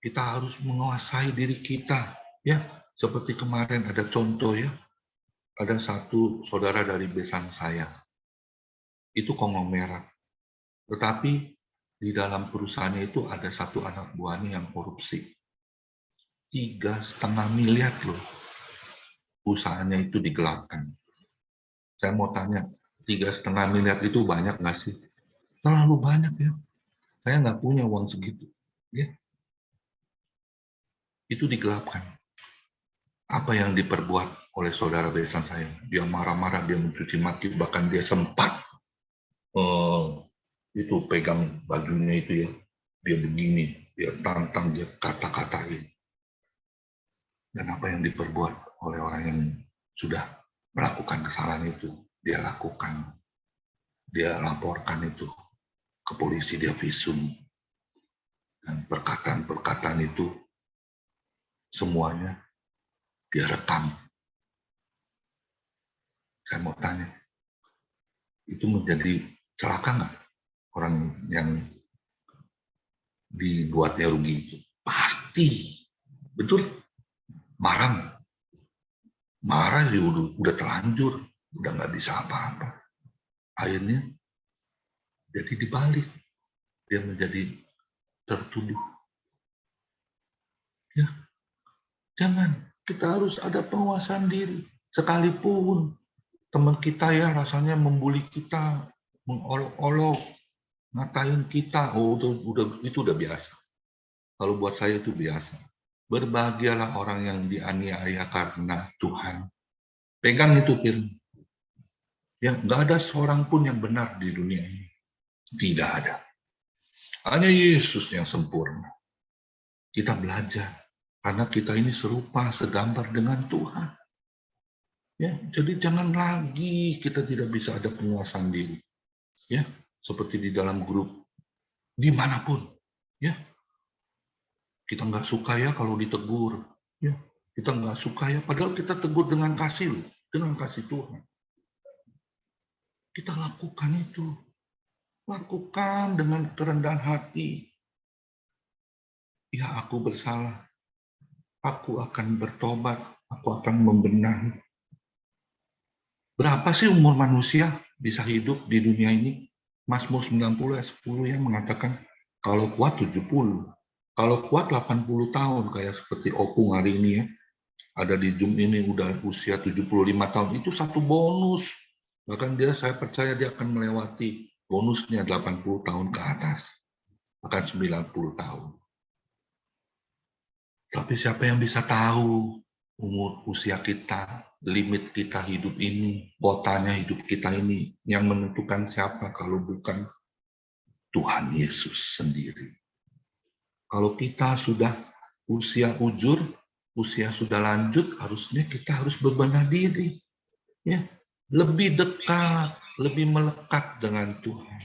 Kita harus menguasai diri kita, ya. Seperti kemarin ada contoh, ya. Ada satu saudara dari besan saya. Itu konglomerat. Tetapi di dalam perusahaannya itu ada satu anak buahnya yang korupsi. 3,5 miliar loh. Usahanya itu digelapkan. Saya mau tanya, 3,5 miliar itu banyak nggak sih? Terlalu banyak ya. Saya nggak punya uang segitu. Ya. Itu digelapkan. Apa yang diperbuat oleh saudara besan saya? Dia marah-marah, dia mencuci maki, bahkan dia sempat itu pegang bajunya itu ya. Dia begini, dia tantang, dia kata-katain. Dan apa yang diperbuat oleh orang yang sudah melakukan kesalahan itu, dia lakukan. Dia laporkan itu ke polisi, dia visum. Dan perkataan-perkataan itu semuanya dia rekam. Saya mau tanya, itu menjadi celaka nggak orang yang dibuatnya rugi itu? Pasti, betul. Marah nggak? Marah ya udah terlanjur, udah nggak bisa apa-apa. Akhirnya jadi dibalik, dia menjadi tertuduh. Ya, jangan. Kita harus ada penguasaan diri. Sekalipun teman kita ya rasanya membuli kita, mengolok-olok, ngatain kita, oh itu udah biasa. Kalau buat saya itu biasa. Berbahagialah orang yang dianiaya karena Tuhan. Pegang itu firman. Ya, nggak ada seorang pun yang benar di dunia ini. Tidak ada. Hanya Yesus yang sempurna. Kita belajar karena kita ini serupa, segambar dengan Tuhan. Ya, jadi jangan lagi kita tidak bisa ada penguasaan diri. Ya, seperti di dalam grup, dimanapun. Ya, kita nggak suka ya kalau ditegur. Ya, kita nggak suka ya, padahal kita tegur dengan kasih loh, dengan kasih Tuhan. Kita lakukan itu. Lakukan dengan kerendahan hati. Ya, aku bersalah. Aku akan bertobat. Aku akan membenahi. Berapa sih umur manusia bisa hidup di dunia ini? Mazmur 90 ayat 10 yang mengatakan kalau kuat 70. Kalau kuat 80 tahun kayak seperti Opung hari ini ya. Ada di Zoom ini udah usia 75 tahun. Itu satu bonus. Bahkan saya percaya dia akan melewati bonusnya 80 tahun ke atas. Bahkan 90 tahun. Tapi siapa yang bisa tahu umur usia kita, limit kita hidup ini, kotanya hidup kita ini, yang menentukan siapa kalau bukan Tuhan Yesus sendiri. Kalau kita sudah usia ujur, usia sudah lanjut, harusnya kita harus berbenah diri. Ya, lebih dekat, lebih melekat dengan Tuhan.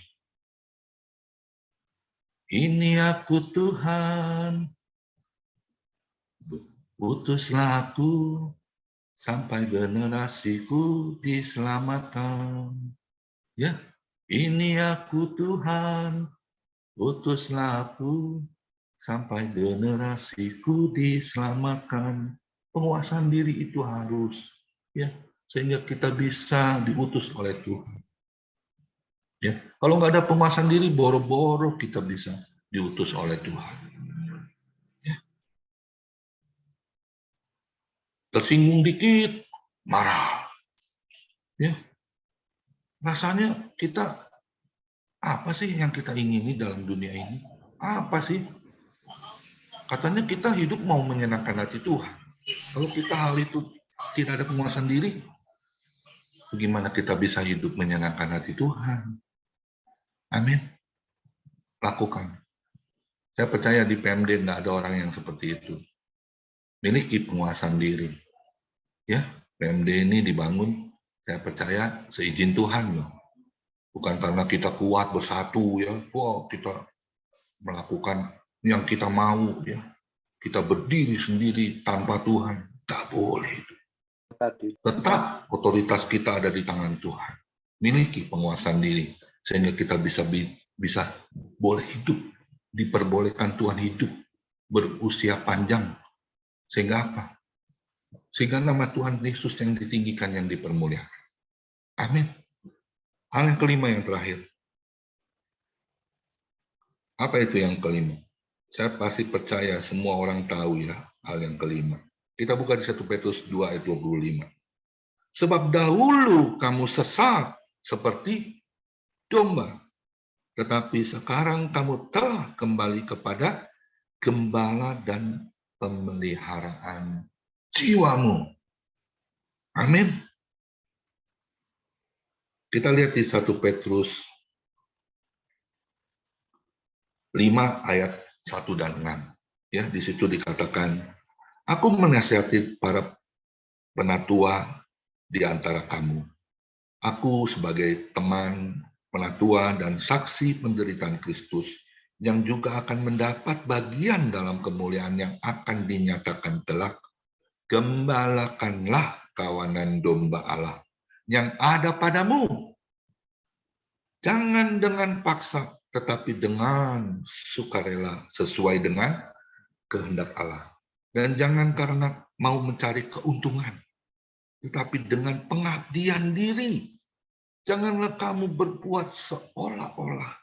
Ini aku Tuhan, utuslah aku, sampai generasiku diselamatkan. Ya, ini aku Tuhan, utuslah aku, sampai generasiku diselamatkan. Penguasaan diri itu harus, ya, sehingga kita bisa diutus oleh Tuhan. Ya, kalau nggak ada penguasaan diri, boro-boro kita bisa diutus oleh Tuhan. Ya. Tersinggung dikit, marah. Ya, rasanya kita apa sih yang kita ingini dalam dunia ini? Apa sih? Katanya kita hidup mau menyenangkan hati Tuhan. Kalau kita hal itu tidak ada penguasaan diri, bagaimana kita bisa hidup menyenangkan hati Tuhan? Amin. Lakukan. Saya percaya di PMD tidak ada orang yang seperti itu. Miliki penguasaan diri. Ya, PMD ini dibangun, saya percaya seizin Tuhan loh. Bukan karena kita kuat bersatu ya, wah kita melakukan yang kita mau ya. Kita berdiri sendiri tanpa Tuhan, tak boleh itu. Tetap otoritas kita ada di tangan Tuhan. Miliki penguasaan diri sehingga kita bisa boleh hidup, diperbolehkan Tuhan hidup berusia panjang. Sehingga apa? Sehingga nama Tuhan Yesus yang ditinggikan, yang dipermuliakan. Amin. Hal yang kelima yang terakhir. Apa itu yang kelima? Saya pasti percaya semua orang tahu ya hal yang kelima. Kita buka di 1 Petrus 2 ayat 25. Sebab dahulu kamu sesat seperti domba, tetapi sekarang kamu telah kembali kepada gembala dan pemeliharaan jiwamu. Amin. Kita lihat di 1 Petrus 5 ayat 1 dan 6. Ya, di situ dikatakan, aku menasihati para penatua di antara kamu. Aku sebagai teman penatua dan saksi penderitaan Kristus yang juga akan mendapat bagian dalam kemuliaan yang akan dinyatakan kelak. Gembalakanlah kawanan domba Allah yang ada padamu. Jangan dengan paksa, tetapi dengan sukarela sesuai dengan kehendak Allah. Dan jangan karena mau mencari keuntungan, tetapi dengan pengabdian diri. Janganlah kamu berbuat seolah-olah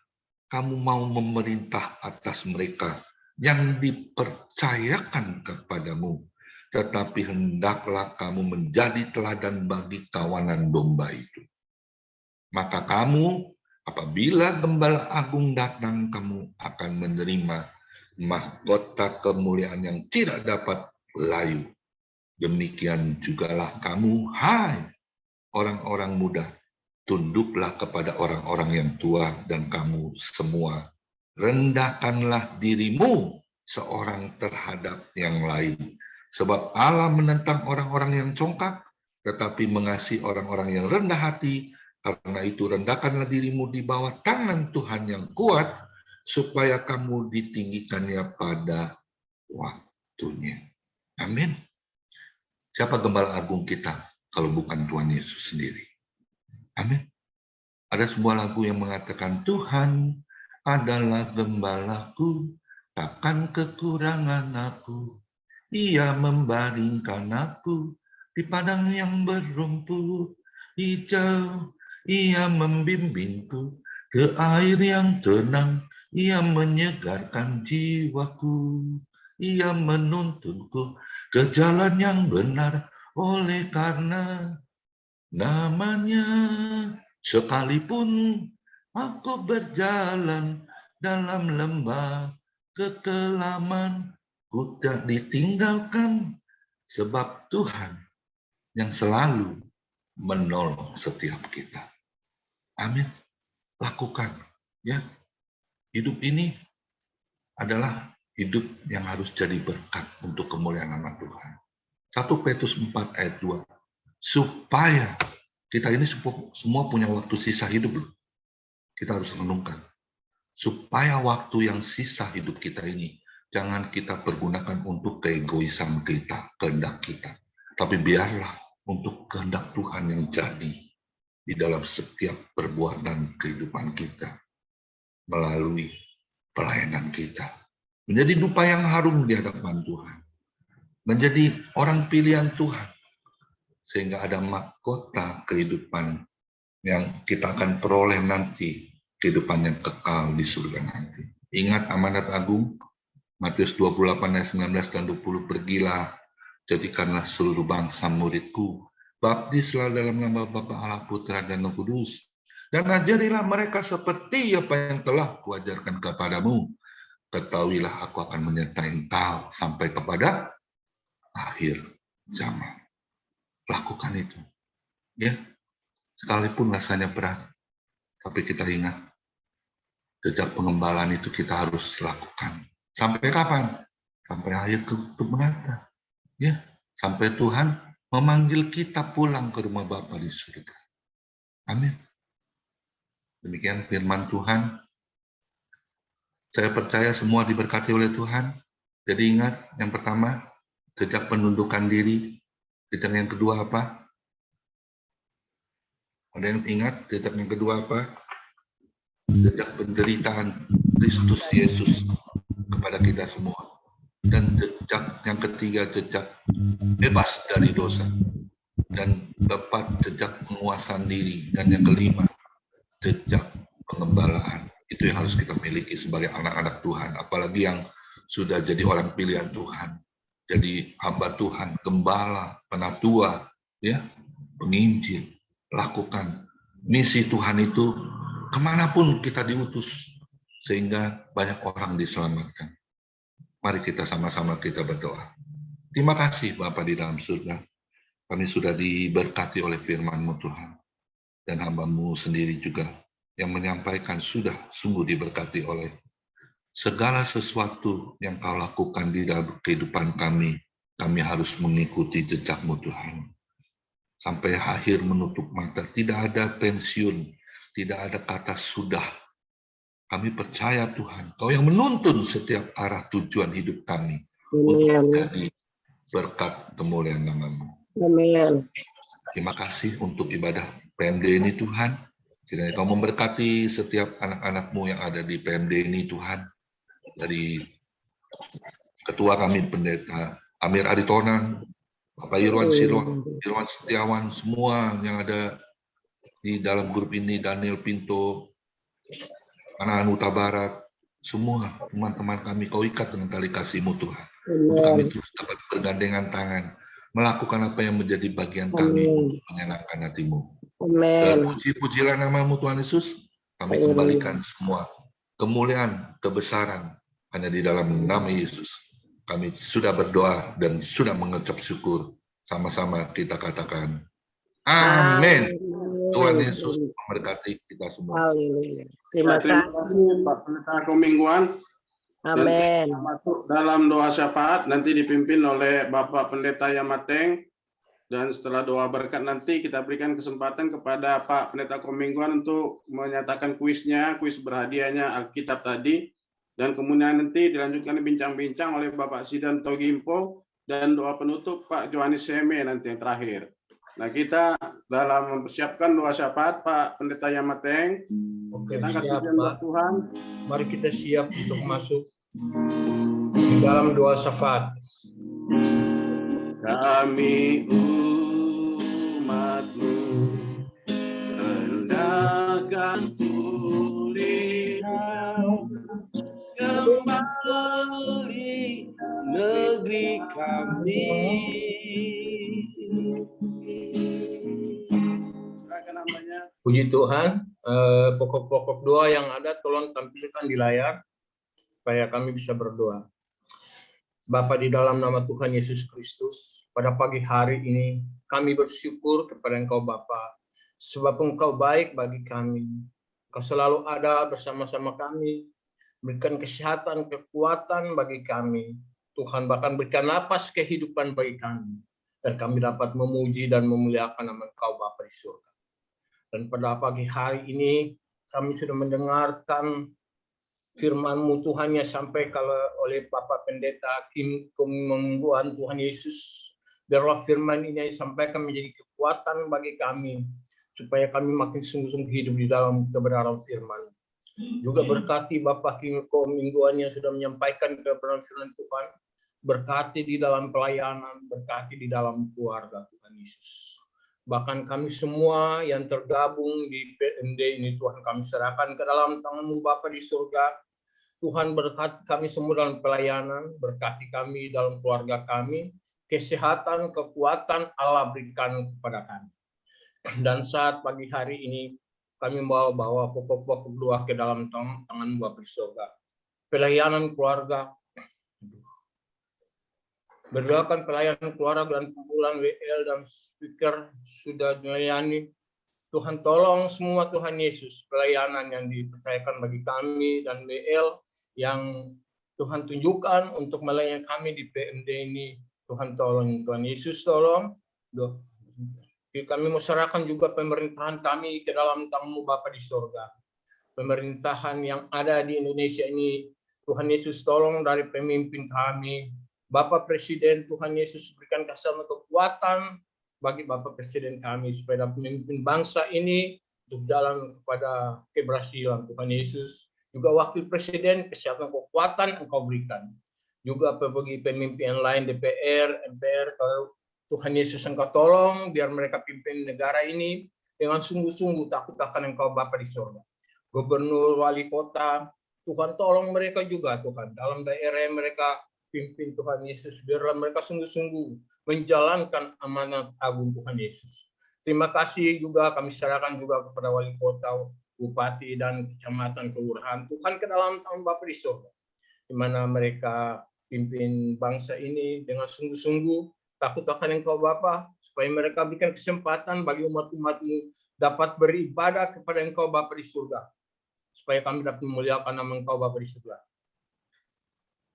kamu mau memerintah atas mereka yang dipercayakan kepadamu, tetapi hendaklah kamu menjadi teladan bagi kawanan domba itu. Maka kamu, apabila Gembala Agung datang, kamu akan menerima mahkota kemuliaan yang tidak dapat layu. Demikian jugalah kamu, hai orang-orang muda, tunduklah kepada orang-orang yang tua, dan kamu semua rendahkanlah dirimu seorang terhadap yang lain. Sebab Allah menentang orang-orang yang congkak, tetapi mengasihi orang-orang yang rendah hati. Karena itu rendahkanlah dirimu di bawah tangan Tuhan yang kuat, supaya kamu ditinggikannya pada waktunya. Amin. Siapa Gembala Agung kita kalau bukan Tuhan Yesus sendiri? Amin. Ada sebuah lagu yang mengatakan, Tuhan adalah gembalaku, takkan kekurangan aku. Ia membaringkan aku di padang yang berumput hijau. Ia membimbingku ke air yang tenang. Ia menyegarkan jiwaku. Ia menuntunku ke jalan yang benar, oleh karena namanya. Sekalipun aku berjalan dalam lembah kekelaman, ku tak ditinggalkan, sebab Tuhan yang selalu menolong setiap kita. Amin. Lakukan, ya. Hidup ini adalah hidup yang harus jadi berkat untuk kemuliaan nama Tuhan. 1 Petrus 4 ayat 2. Supaya kita ini semua punya waktu sisa hidup loh. Kita harus renungkan. Supaya waktu yang sisa hidup kita ini jangan kita pergunakan untuk keegoisan kita, kehendak kita. Tapi biarlah untuk kehendak Tuhan yang jadi di dalam setiap perbuatan kehidupan kita melalui pelayanan kita. Menjadi dupa yang harum di hadapan Tuhan. Menjadi orang pilihan Tuhan. Sehingga ada mahkota kehidupan yang kita akan peroleh nanti, kehidupan yang kekal di surga nanti. Ingat amanat agung, Matius 28 ayat 19 dan 20, pergilah, jadikanlah seluruh bangsa muridku, baptislah dalam nama Bapa, Allah, Putra, dan Roh Kudus, dan ajarilah mereka seperti apa yang telah kuajarkan kepadamu. Ketahuilah aku akan menyertai engkau sampai kepada akhir zaman. Lakukan itu. Ya, sekalipun rasanya berat, tapi kita ingat, jejak pengembalaan itu kita harus lakukan. Sampai kapan? Sampai akhir ketutup menata. Ya, sampai Tuhan memanggil kita pulang ke rumah Bapa di surga. Amin. Demikian firman Tuhan. Saya percaya semua diberkati oleh Tuhan. Jadi ingat, yang pertama, jejak penundukan diri. Jejak yang kedua apa? Ada yang ingat jejak yang kedua apa? Jejak penderitaan Kristus Yesus kepada kita semua. Dan jejak yang ketiga, jejak bebas dari dosa. Dan keempat, jejak penguasaan diri. Dan yang kelima, jejak pengembalaan. Itu yang harus kita miliki sebagai anak-anak Tuhan. Apalagi yang sudah jadi orang pilihan Tuhan. Jadi hamba Tuhan, gembala, penatua, ya, penginjil. Lakukan misi Tuhan itu kemanapun kita diutus. Sehingga banyak orang diselamatkan. Mari kita sama-sama kita berdoa. Terima kasih Bapa di dalam surga. Kami sudah diberkati oleh firman-Mu Tuhan. Dan hamba-Mu sendiri juga yang menyampaikan sudah sungguh diberkati oleh segala sesuatu yang Kau lakukan di dalam kehidupan kami. Kami harus mengikuti jejak-Mu Tuhan. Sampai akhir menutup mata, tidak ada pensiun, tidak ada kata sudah. Kami percaya Tuhan, Kau yang menuntun setiap arah tujuan hidup kami untuk menjadi berkat kemuliaan nama-Mu. Amin. Terima kasih untuk ibadah PMD ini Tuhan. Kiranya Kau memberkati setiap anak-anak-Mu yang ada di PMD ini Tuhan. Dari ketua kami Pendeta Amir Aritonan, Bapak Irwan Setiawan, semua yang ada di dalam grup ini, Daniel Pinto, anak-anak Huta Barat, semua teman-teman kami Kau ikat dengan tali kasih-Mu Tuhan. Untuk kami terus dapat bergandengan tangan, melakukan apa yang menjadi bagian kami untuk menyenangkan hati-Mu. Dan puji-pujilah nama-Mu Tuhan Yesus, kami kembalikan semua kemuliaan, kebesaran hanya di dalam nama Yesus. Kami sudah berdoa dan sudah mengucap syukur. Sama-sama kita katakan, amin. Tuhan Yesus memberkati kita semua. Haleluya. Terima kasih Pak Pendeta Komingguan. Amin. Masuk dalam doa syafaat nanti dipimpin oleh Bapak Pendeta Yamateng. Dan setelah doa berkat nanti kita berikan kesempatan kepada Pak Pendeta Komingguan untuk menyatakan kuisnya, kuis berhadiahnya Alkitab tadi. Dan kemudian nanti dilanjutkan bincang-bincang oleh Bapak Sidan Togimpo dan doa penutup Pak Johanis Seme nanti yang terakhir. Nah, kita dalam mempersiapkan doa syafaat Pak Pendeta Yamateng. Oke, Kita angkat siap, pujian buat Pak. Tuhan. Mari kita siap untuk masuk di dalam doa syafaat. Kami umat-Mu rendahkan tulisan kembali negeri kami. Puji Tuhan, pokok-pokok doa yang ada tolong tampilkan di layar supaya kami bisa berdoa. Bapa di dalam nama Tuhan Yesus Kristus, pada pagi hari ini kami bersyukur kepada Engkau Bapa, sebab Engkau baik bagi kami. Engkau selalu ada bersama-sama kami, berikan kesehatan, kekuatan bagi kami. Tuhan bahkan berikan napas kehidupan bagi kami. Dan kami dapat memuji dan memuliakan nama Engkau Bapa di surga. Dan pada pagi hari ini kami sudah mendengarkan firman-Mu Tuhan yang disampaikan oleh Bapak Pendeta Kim Kemungguan Tuhan Yesus. Biarlah firman ini disampaikan menjadi kekuatan bagi kami, supaya kami makin sungguh-sungguh hidup di dalam kebenaran firman. Juga berkati Bapak Kim Kemungguan yang sudah menyampaikan kebenaran firman Tuhan. Berkati di dalam pelayanan, berkati di dalam keluarga Tuhan Yesus. Bahkan kami semua yang tergabung di PMD ini Tuhan kami serahkan ke dalam tangan-Mu Bapa di surga. Tuhan berkati kami semua dalam pelayanan, berkati kami dalam keluarga kami, kesehatan, kekuatan Allah berikan kepada kami. Dan saat pagi hari ini kami bawa pokok-pokok doa ke dalam tangan Bapa di surga. Pelayanan keluarga, berdoakan pelayanan keluarga dan kumpulan WL dan speaker sudah melayani. Tuhan tolong semua Tuhan Yesus pelayanan yang dipercayakan bagi kami dan WL yang Tuhan tunjukkan untuk melayani kami di PMD ini. Tuhan tolong, Tuhan Yesus tolong. Kami mau serahkan juga pemerintahan kami ke dalam tangan-Mu Bapa di surga. Pemerintahan yang ada di Indonesia ini, Tuhan Yesus tolong dari pemimpin kami. Bapak Presiden, Tuhan Yesus berikan kasih kekuatan bagi Bapak Presiden kami supaya dapat memimpin bangsa ini untuk jalan kepada keberhasilan Tuhan Yesus. Juga Wakil Presiden, kesehatan kekuatan Engkau berikan. Juga bagi pemimpin yang lain DPR, MPR, Tuhan Yesus Engkau tolong biar mereka pimpin negara ini dengan sungguh-sungguh takut akan Engkau Bapa di surga. Gubernur, wali kota, Tuhan tolong mereka juga Tuhan dalam daerah mereka pimpin Tuhan Yesus, biarlah mereka sungguh-sungguh menjalankan amanat agung Tuhan Yesus. Terima kasih juga kami serahkan juga kepada wali kota, bupati dan kecamatan kelurahan Tuhan ke dalam tangan Bapa di surga, di mana mereka pimpin bangsa ini dengan sungguh-sungguh takut akan Engkau Bapa, supaya mereka berikan kesempatan bagi umat-umat-Mu dapat beribadah kepada Engkau Bapa di surga, supaya kami dapat memuliakan nama Engkau Bapa di surga.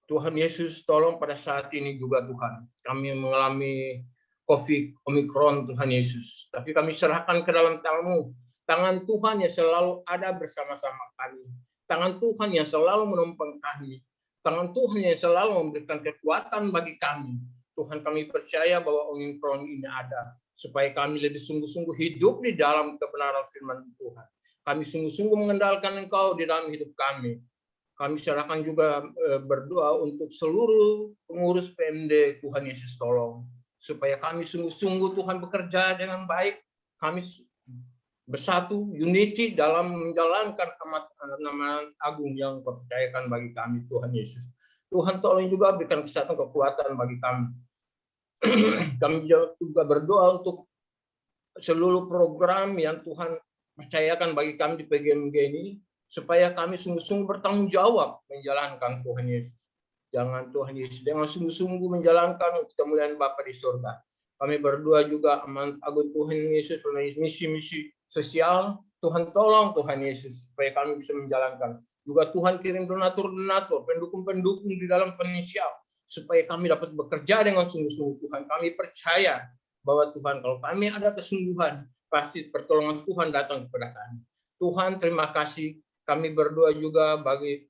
Tuhan Yesus tolong pada saat ini juga Tuhan, kami mengalami COVID Omikron Tuhan Yesus, tapi kami serahkan ke dalam tangan-Mu, tangan Tuhan yang selalu ada bersama-sama kami, tangan Tuhan yang selalu menopang kami, tangan Tuhan yang selalu memberikan kekuatan bagi kami. Tuhan kami percaya bahwa Omikron ini ada, supaya kami lebih sungguh-sungguh hidup di dalam kebenaran firman Tuhan. Kami sungguh-sungguh mengendalikan Engkau di dalam hidup kami. Kami serahkan juga berdoa untuk seluruh pengurus PMD, Tuhan Yesus tolong. Supaya kami sungguh-sungguh Tuhan bekerja dengan baik. Kami bersatu, unity dalam menjalankan nama agung yang Kau percayakan bagi kami, Tuhan Yesus. Tuhan tolong juga berikan kesehatan kekuatan bagi kami. Kami juga berdoa untuk seluruh program yang Tuhan percayakan bagi kami di PGMG ini, supaya kami sungguh-sungguh bertanggung jawab menjalankan Tuhan Yesus. Jangan Tuhan Yesus, dengan sungguh-sungguh menjalankan untuk kemuliaan Bapa di surga. Kami berdoa juga amanat agung Tuhan Yesus, misi-misi sosial. Tuhan tolong Tuhan Yesus, supaya kami bisa menjalankan. Juga Tuhan kirim donatur-donatur, pendukung-pendukung di dalam finansial, supaya kami dapat bekerja dengan sungguh-sungguh Tuhan. Kami percaya bahwa Tuhan, kalau kami ada kesungguhan, pasti pertolongan Tuhan datang kepada kami. Tuhan, terima kasih. Kami berdoa juga bagi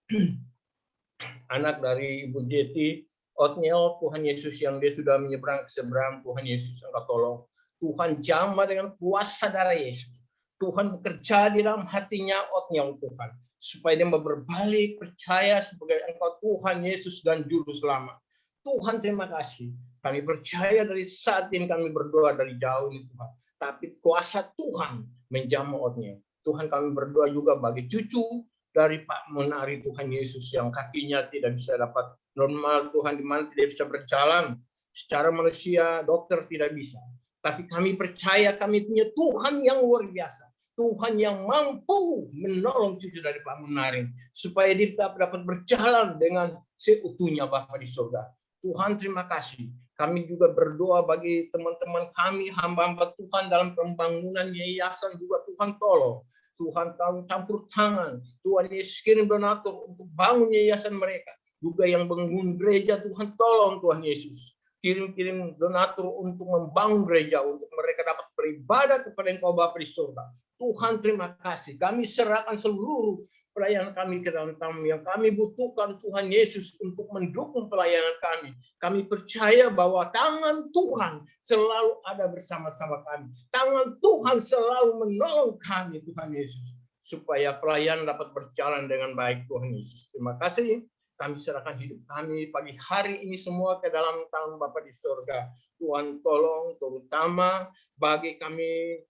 anak dari Ibu Jeti, Otniel, Tuhan Yesus yang dia sudah menyeberang ke seberang, Tuhan Yesus Engkau tolong. Tuhan jamah dengan kuasa darah Yesus. Tuhan bekerja di dalam hatinya Otniel Tuhan, supaya dia berbalik percaya sebagai Engkau Tuhan Yesus dan Juru Selamat. Tuhan terima kasih. Kami percaya dari saat ini kami berdoa dari jauh ini Tuhan, tapi kuasa Tuhan menjamah Otniel. Tuhan kami berdoa juga bagi cucu dari Pak Munari Tuhan Yesus yang kakinya tidak bisa dapat normal Tuhan, di mana tidak bisa berjalan secara manusia, dokter tidak bisa. Tapi kami percaya kami punya Tuhan yang luar biasa, Tuhan yang mampu menolong cucu dari Pak Munari supaya dia dapat berjalan dengan seutuhnya Bapa di surga. Tuhan terima kasih. Kami juga berdoa bagi teman-teman kami, hamba-hamba Tuhan dalam pembangunan yayasan juga Tuhan tolong. Tuhan tahu campur tangan. Tuhan Yesus kirim donatur untuk bangun yayasan mereka. Juga yang bangun gereja, Tuhan tolong Tuhan Yesus. Kirim donatur untuk membangun gereja, untuk mereka dapat beribadah kepada Engkau Bapa di surga. Tuhan terima kasih. Kami serahkan seluruh pelayanan kami ke dalam tangan yang kami butuhkan Tuhan Yesus untuk mendukung pelayanan kami. Kami percaya bahwa tangan Tuhan selalu ada bersama-sama kami. Tangan Tuhan selalu menolong kami Tuhan Yesus. Supaya pelayanan dapat berjalan dengan baik Tuhan Yesus. Terima kasih. Kami serahkan hidup kami pagi hari ini semua ke dalam tangan Bapa di surga. Tuhan tolong terutama bagi kami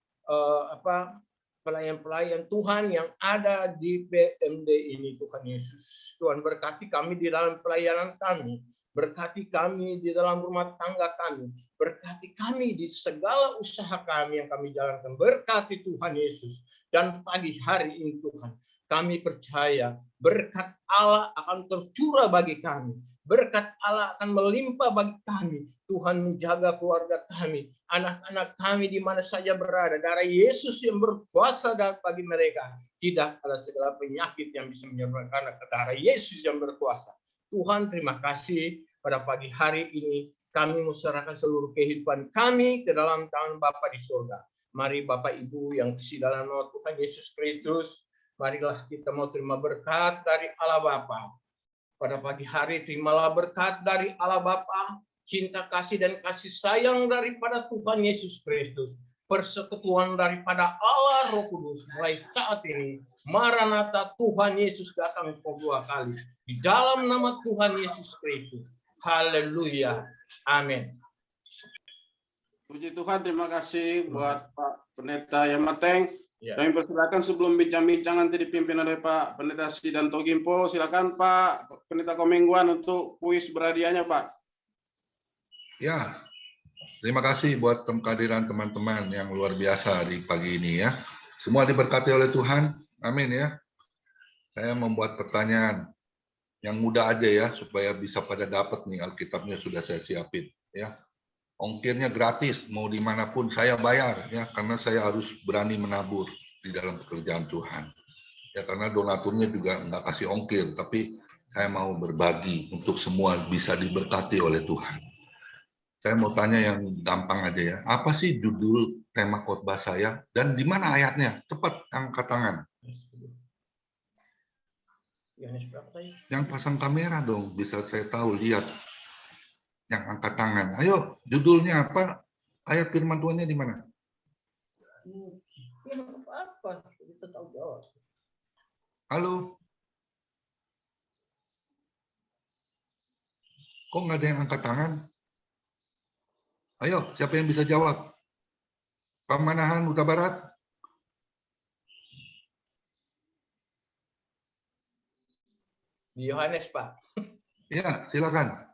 pelayan-pelayan Tuhan yang ada di PMD ini Tuhan Yesus. Tuhan berkati kami di dalam pelayanan kami. Berkati kami di dalam rumah tangga kami. Berkati kami di segala usaha kami yang kami jalankan. Berkati Tuhan Yesus. Dan pagi hari ini Tuhan, kami percaya berkat Allah akan tercurah bagi kami. Berkat Allah akan melimpah bagi kami. Tuhan menjaga keluarga kami, anak-anak kami di mana saja berada. Darah Yesus yang berkuasa bagi mereka. Tidak ada segala penyakit yang bisa menyerang karena darah Yesus yang berkuasa. Tuhan terima kasih pada pagi hari ini. Kami menyerahkan seluruh kehidupan kami ke dalam tangan Bapa di surga. Mari Bapak Ibu yang kasih dalam nama Tuhan Yesus Kristus. Marilah kita mau terima berkat dari Allah Bapa. Pada pagi hari terimalah berkat dari Allah Bapa, cinta kasih dan kasih sayang daripada Tuhan Yesus Kristus, persekutuan daripada Allah Roh Kudus mulai saat ini. Maranatha, Tuhan Yesus datang kedua kali. Di dalam nama Tuhan Yesus Kristus. Haleluya. Amin. Puji Tuhan, terima kasih buat Pak Pendeta Yamateng. Ya. Kami persilakan sebelum bincang-bincang nanti dipimpin oleh Pak Pendeta Sidanto Gimpo. Silakan Pak Pendeta Komengguan untuk kuis berhadiahnya, Pak. Ya, terima kasih buat kehadiran teman-teman yang luar biasa di pagi ini ya. Semua diberkati oleh Tuhan, amin ya. Saya membuat pertanyaan yang mudah aja ya, supaya bisa pada dapat nih, Alkitabnya sudah saya siapin ya. Ongkirnya gratis, mau dimanapun saya bayar ya, karena saya harus berani menabur di dalam pekerjaan Tuhan. Ya karena donaturnya juga nggak kasih ongkir, tapi saya mau berbagi untuk semua bisa diberkati oleh Tuhan. Saya mau tanya yang gampang aja ya, apa sih judul tema khotbah saya dan di mana ayatnya? Cepat angkat tangan. Yang pasang kamera dong, bisa saya tahu lihat. Yang angkat tangan. Ayo, judulnya apa? Ayat firman Tuhannya di mana? Halo? Kok nggak ada yang angkat tangan? Ayo, siapa yang bisa jawab? Pamanahan Huta Barat? Di Yohanes, Pak. Ya, silakan.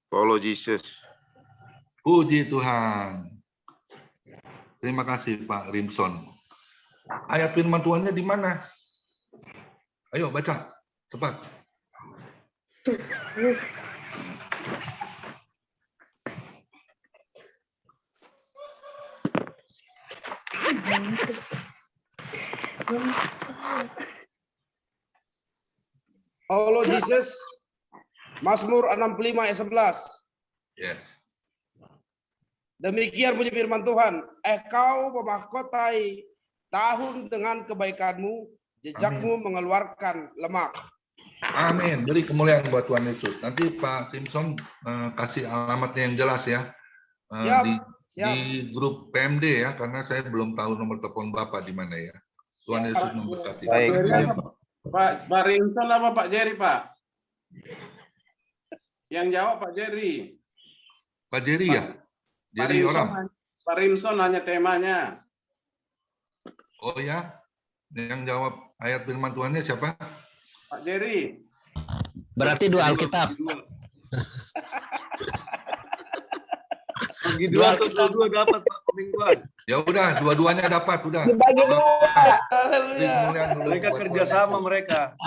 Follow Jesus. Puji Tuhan. Terima kasih Pak Rimson. Ayat firman Tuhannya di mana? Ayo baca, cepat. Follow Jesus. Mazmur 65 ayat 11. Yes. Demikian bunyi firman Tuhan. Engkau memahkotai tahun dengan kebaikanmu, jejakmu mengeluarkan lemak. Amin. Beri kemuliaan buat Tuhan Yesus. Nanti Pak Simpson kasih alamatnya yang jelas ya. Di grup PMD ya, karena saya belum tahu nomor telepon Bapak di mana ya. Tuhan Yesus memberkati. Baik. Pak Rimson apa Pak Jerry, Pak? Yang jawab Pak Jerry. Pak Jerry ya? Jerry orang. Pak Rimson hanya temanya. Oh ya? Yang jawab ayat firman Tuhannya siapa? Pak Jerry. Berarti dua Alkitab. Bagi dua atau dua dapat Pak Komengguan. Ya udah, dua-duanya dapat udah. Dibagi dua. Mereka kerjasama mereka.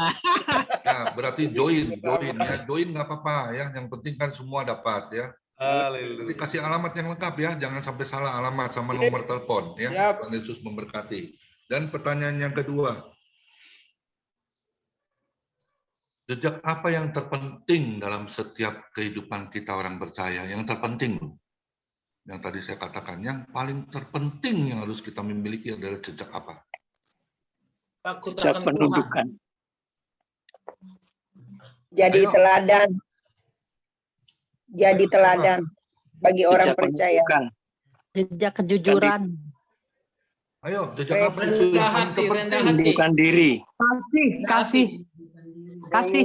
Ya, berarti join ya. Join nggak apa-apa ya. Yang penting kan semua dapat ya. Haleluya. Nanti kasih alamat yang lengkap ya, jangan sampai salah alamat sama nomor telepon ya. Siap. Tuhan Yesus memberkati. Dan pertanyaan yang kedua, jejak apa yang terpenting dalam setiap kehidupan kita orang percaya? Yang terpenting, yang tadi saya katakan, yang paling terpenting yang harus kita miliki adalah jejak apa? Takut Jejak akan pendudukan. Jadi Ayo. teladan. Jadi Ayo, teladan bagi orang Jejak percaya. pendudukan. Jejak kejujuran. Ayo, jejak apa itu yang rendah paling hati, rendah terpenting? hati. Pendudukan diri. Kasih.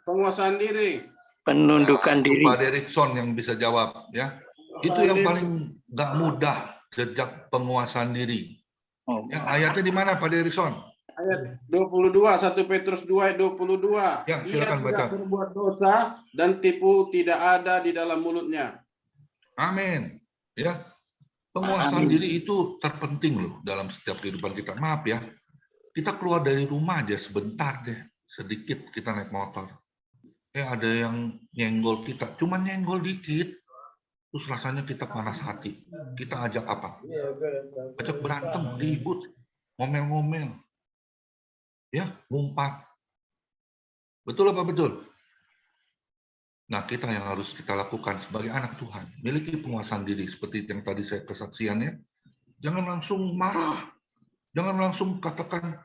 Penguasaan diri. Penundukan Itu diri. Pak Derikson yang bisa jawab ya. Itu yang paling nggak mudah, jejak penguasaan diri. Oh, Ya, ayatnya di mana Pak Derikson? Ayat 22, 1 Petrus 2 ayat 22. Ya, silakan Ia baca. tidak berbuat dosa dan tipu tidak ada di dalam mulutnya. Amin. Ya, penguasaan Amin. diri itu terpenting loh dalam setiap kehidupan kita. Maaf ya, kita keluar dari rumah aja sebentar deh, sedikit kita naik motor. Ada yang nyenggol kita, cuma nyenggol dikit, terus rasanya kita panas hati. Kita ajak apa? Ajak berantem, ribut, ngomel-ngomel, ya, ngumpat. Betul apa betul? Nah, kita yang harus kita lakukan sebagai anak Tuhan, miliki penguasaan diri seperti yang tadi saya kesaksiannya. Jangan langsung marah, jangan langsung katakan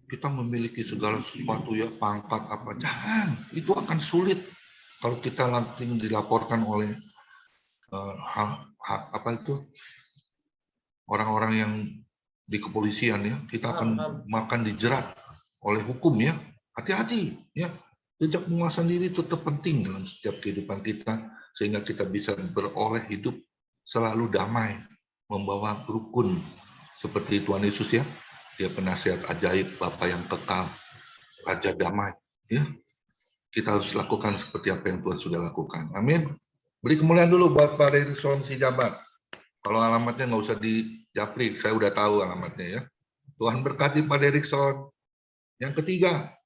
kita memiliki segala sesuatu ya, pangkat apa. Jangan, itu akan sulit kalau kita langsung dilaporkan oleh orang-orang yang di kepolisian ya. Kita akan makan dijerat oleh hukum ya. Hati-hati ya. Jejak penguasaan diri tetap penting dalam setiap kehidupan kita sehingga kita bisa beroleh hidup selalu damai, membawa rukun seperti Tuhan Yesus ya. Dia penasihat ajaib, Bapa yang kekal, Raja damai ya. Kita harus lakukan seperti apa yang Tuhan sudah lakukan. Amin. Beri kemuliaan dulu buat Pak Derikson si Jabat. Kalau alamatnya nggak usah dijapri, saya udah tahu alamatnya ya. Tuhan berkati Pak Derikson. Yang ketiga,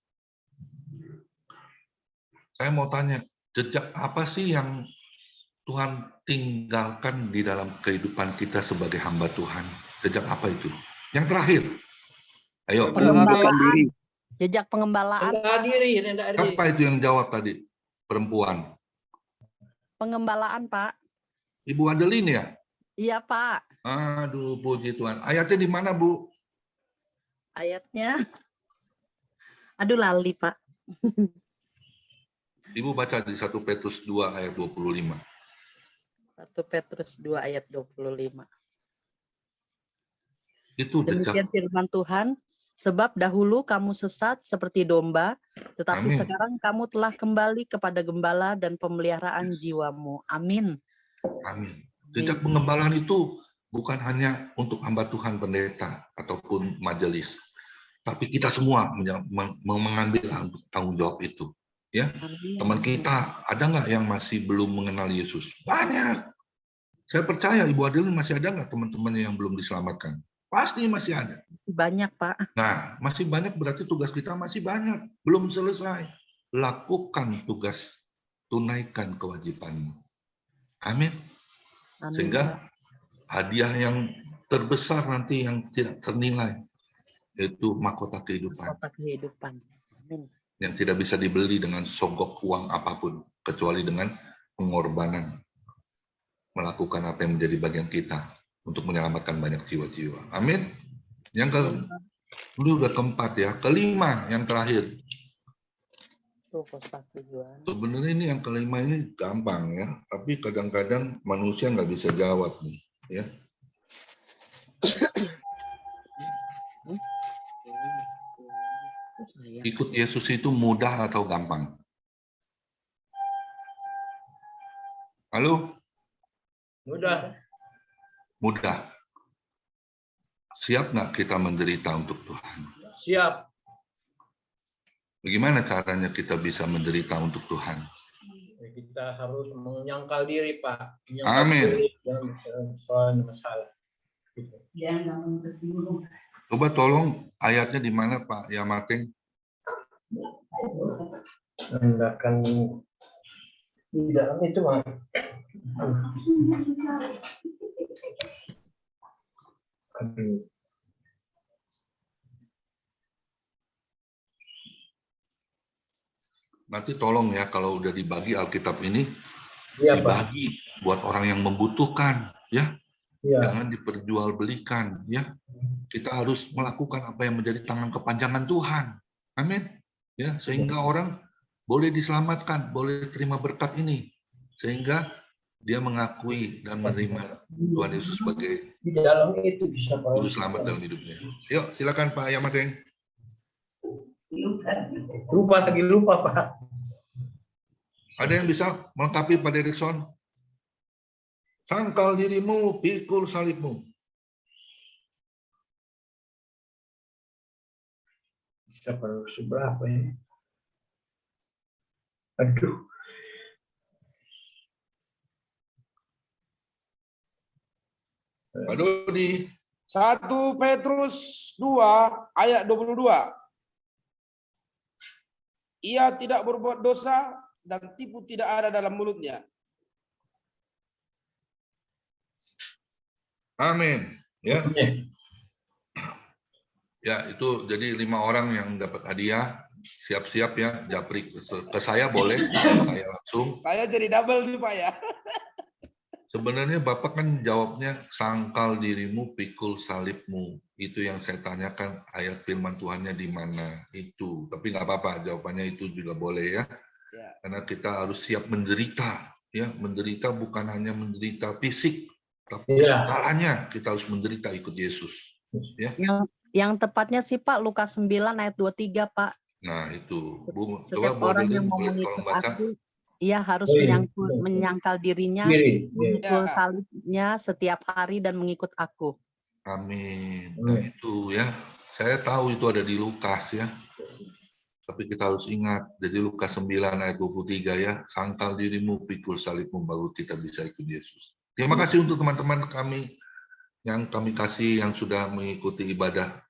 saya mau tanya, jejak apa sih yang Tuhan tinggalkan di dalam kehidupan kita sebagai hamba Tuhan? Jejak apa itu? Yang terakhir, ayo. Penundukan diri. Jejak pengembalaan. Rendah diri, rendah diri. Apa itu yang jawab tadi? Perempuan. Pengembalaan, Pak. Ibu Adeline ya? Iya, Pak. Aduh, puji Tuhan. Ayatnya di mana, Bu? Ayatnya. Aduh, lali, Pak. Ibu baca di 1 Petrus 2 ayat 25. 1 Petrus 2 ayat 25. Itu Demikian jejak. firman Tuhan, sebab dahulu kamu sesat seperti domba, tetapi Amin. sekarang kamu telah kembali kepada gembala dan pemeliharaan jiwamu. Amin. Amin. Jejak pengembalaan itu bukan hanya untuk hamba Tuhan pendeta ataupun majelis, tapi kita semua mengambil tanggung jawab itu. Ya, Amin. teman kita ada nggak yang masih belum mengenal Yesus? Banyak. Saya percaya Ibu Adeline masih ada nggak teman-teman yang belum diselamatkan? Pasti masih ada. Banyak, Pak. Nah, masih banyak berarti tugas kita masih banyak. Belum selesai. Lakukan tugas, tunaikan kewajibanmu. Amin. Amin, Sehingga hadiah yang terbesar nanti yang tidak ternilai, yaitu mahkota kehidupan. Kota kehidupan. Amin. Yang tidak bisa dibeli dengan sogok uang apapun, kecuali dengan pengorbanan. Melakukan apa yang menjadi bagian kita untuk menyelamatkan banyak jiwa-jiwa. Amin. Yang ini udah keempat ya. Kelima, yang terakhir. Sebenarnya ini yang kelima ini gampang ya, tapi kadang-kadang manusia nggak bisa jawab nih, ya. Ikut Yesus itu mudah atau gampang? Halo? Mudah. Mudah. Siap nggak kita menderita untuk Tuhan? Siap. Bagaimana caranya kita bisa menderita untuk Tuhan? Kita harus menyangkal diri, Pak. Menyangkal Amin. diri dalam soal masalah. Coba tolong ayatnya di mana Pak Yamateng? Hendakkan Di dalam itu mah. Nanti tolong ya kalau udah dibagi Alkitab ini, Iya, Pak. dibagi buat orang yang membutuhkan, ya. Iya. Jangan diperjualbelikan, ya. Kita harus melakukan apa yang menjadi tangan kepanjangan Tuhan. Amin. Ya, sehingga orang boleh diselamatkan, boleh terima berkat ini, sehingga dia mengakui dan menerima Tuhan Yesus sebagai Di dalam itu bisa Juru Selamat dalam hidupnya. Yuk, silakan Pak Yamateng. Lupa, Pak. Ada yang bisa melengkapi Pak Derikson? Sangkal dirimu, pikul salibmu. Siapa seberapa ini? Aduh. Pak Dodi. 1 Petrus 2 ayat 22. Ia tidak berbuat dosa dan tipu tidak ada dalam mulutnya. Amin. Ya. Ya, itu jadi 5 orang yang dapat hadiah. Siap-siap ya, japri ke saya boleh, saya langsung. Saya jadi double nih Pak ya. Sebenarnya Bapak kan jawabnya sangkal dirimu, pikul salibmu. Itu yang saya tanyakan, ayat firman Tuhannya di mana itu. Tapi nggak apa-apa, jawabannya itu juga boleh ya. Karena kita harus siap menderita. Ya, menderita bukan hanya menderita fisik, tapi segalanya kita harus menderita ikut Yesus. Ya. Yang tepatnya sih Pak, Lukas 9 ayat 23 Pak. Nah itu. Bu, setiap coba orang yang mau mengikut aku, ia harus menyangkal dirinya, memikul salibnya setiap hari dan mengikut aku. Amin. Nah itu ya, saya tahu itu ada di Lukas ya. Tapi kita harus ingat, jadi Lukas 9 ayat 23 ya, sangkal dirimu, pikul salibmu, baru kita bisa ikut Yesus. Terima kasih untuk teman-teman kami yang kami kasih yang sudah mengikuti ibadah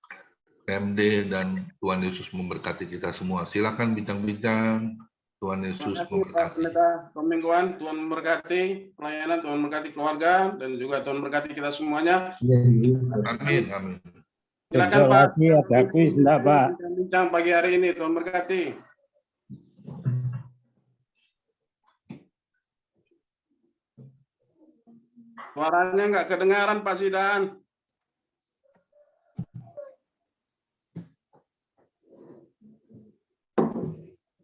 PMD, dan Tuhan Yesus memberkati kita semua. Silakan bincang-bincang. Tuhan Yesus memberkati. Pemingguan, Tuhan memberkati pelayanan, Tuhan memberkati keluarga, dan juga Tuhan memberkati kita semuanya. Amin, amin. Silakan Pak. Ada kuis enggak, Pak? Bincang pagi hari ini, Tuhan memberkati. Suaranya nggak kedengaran Pak Sidan.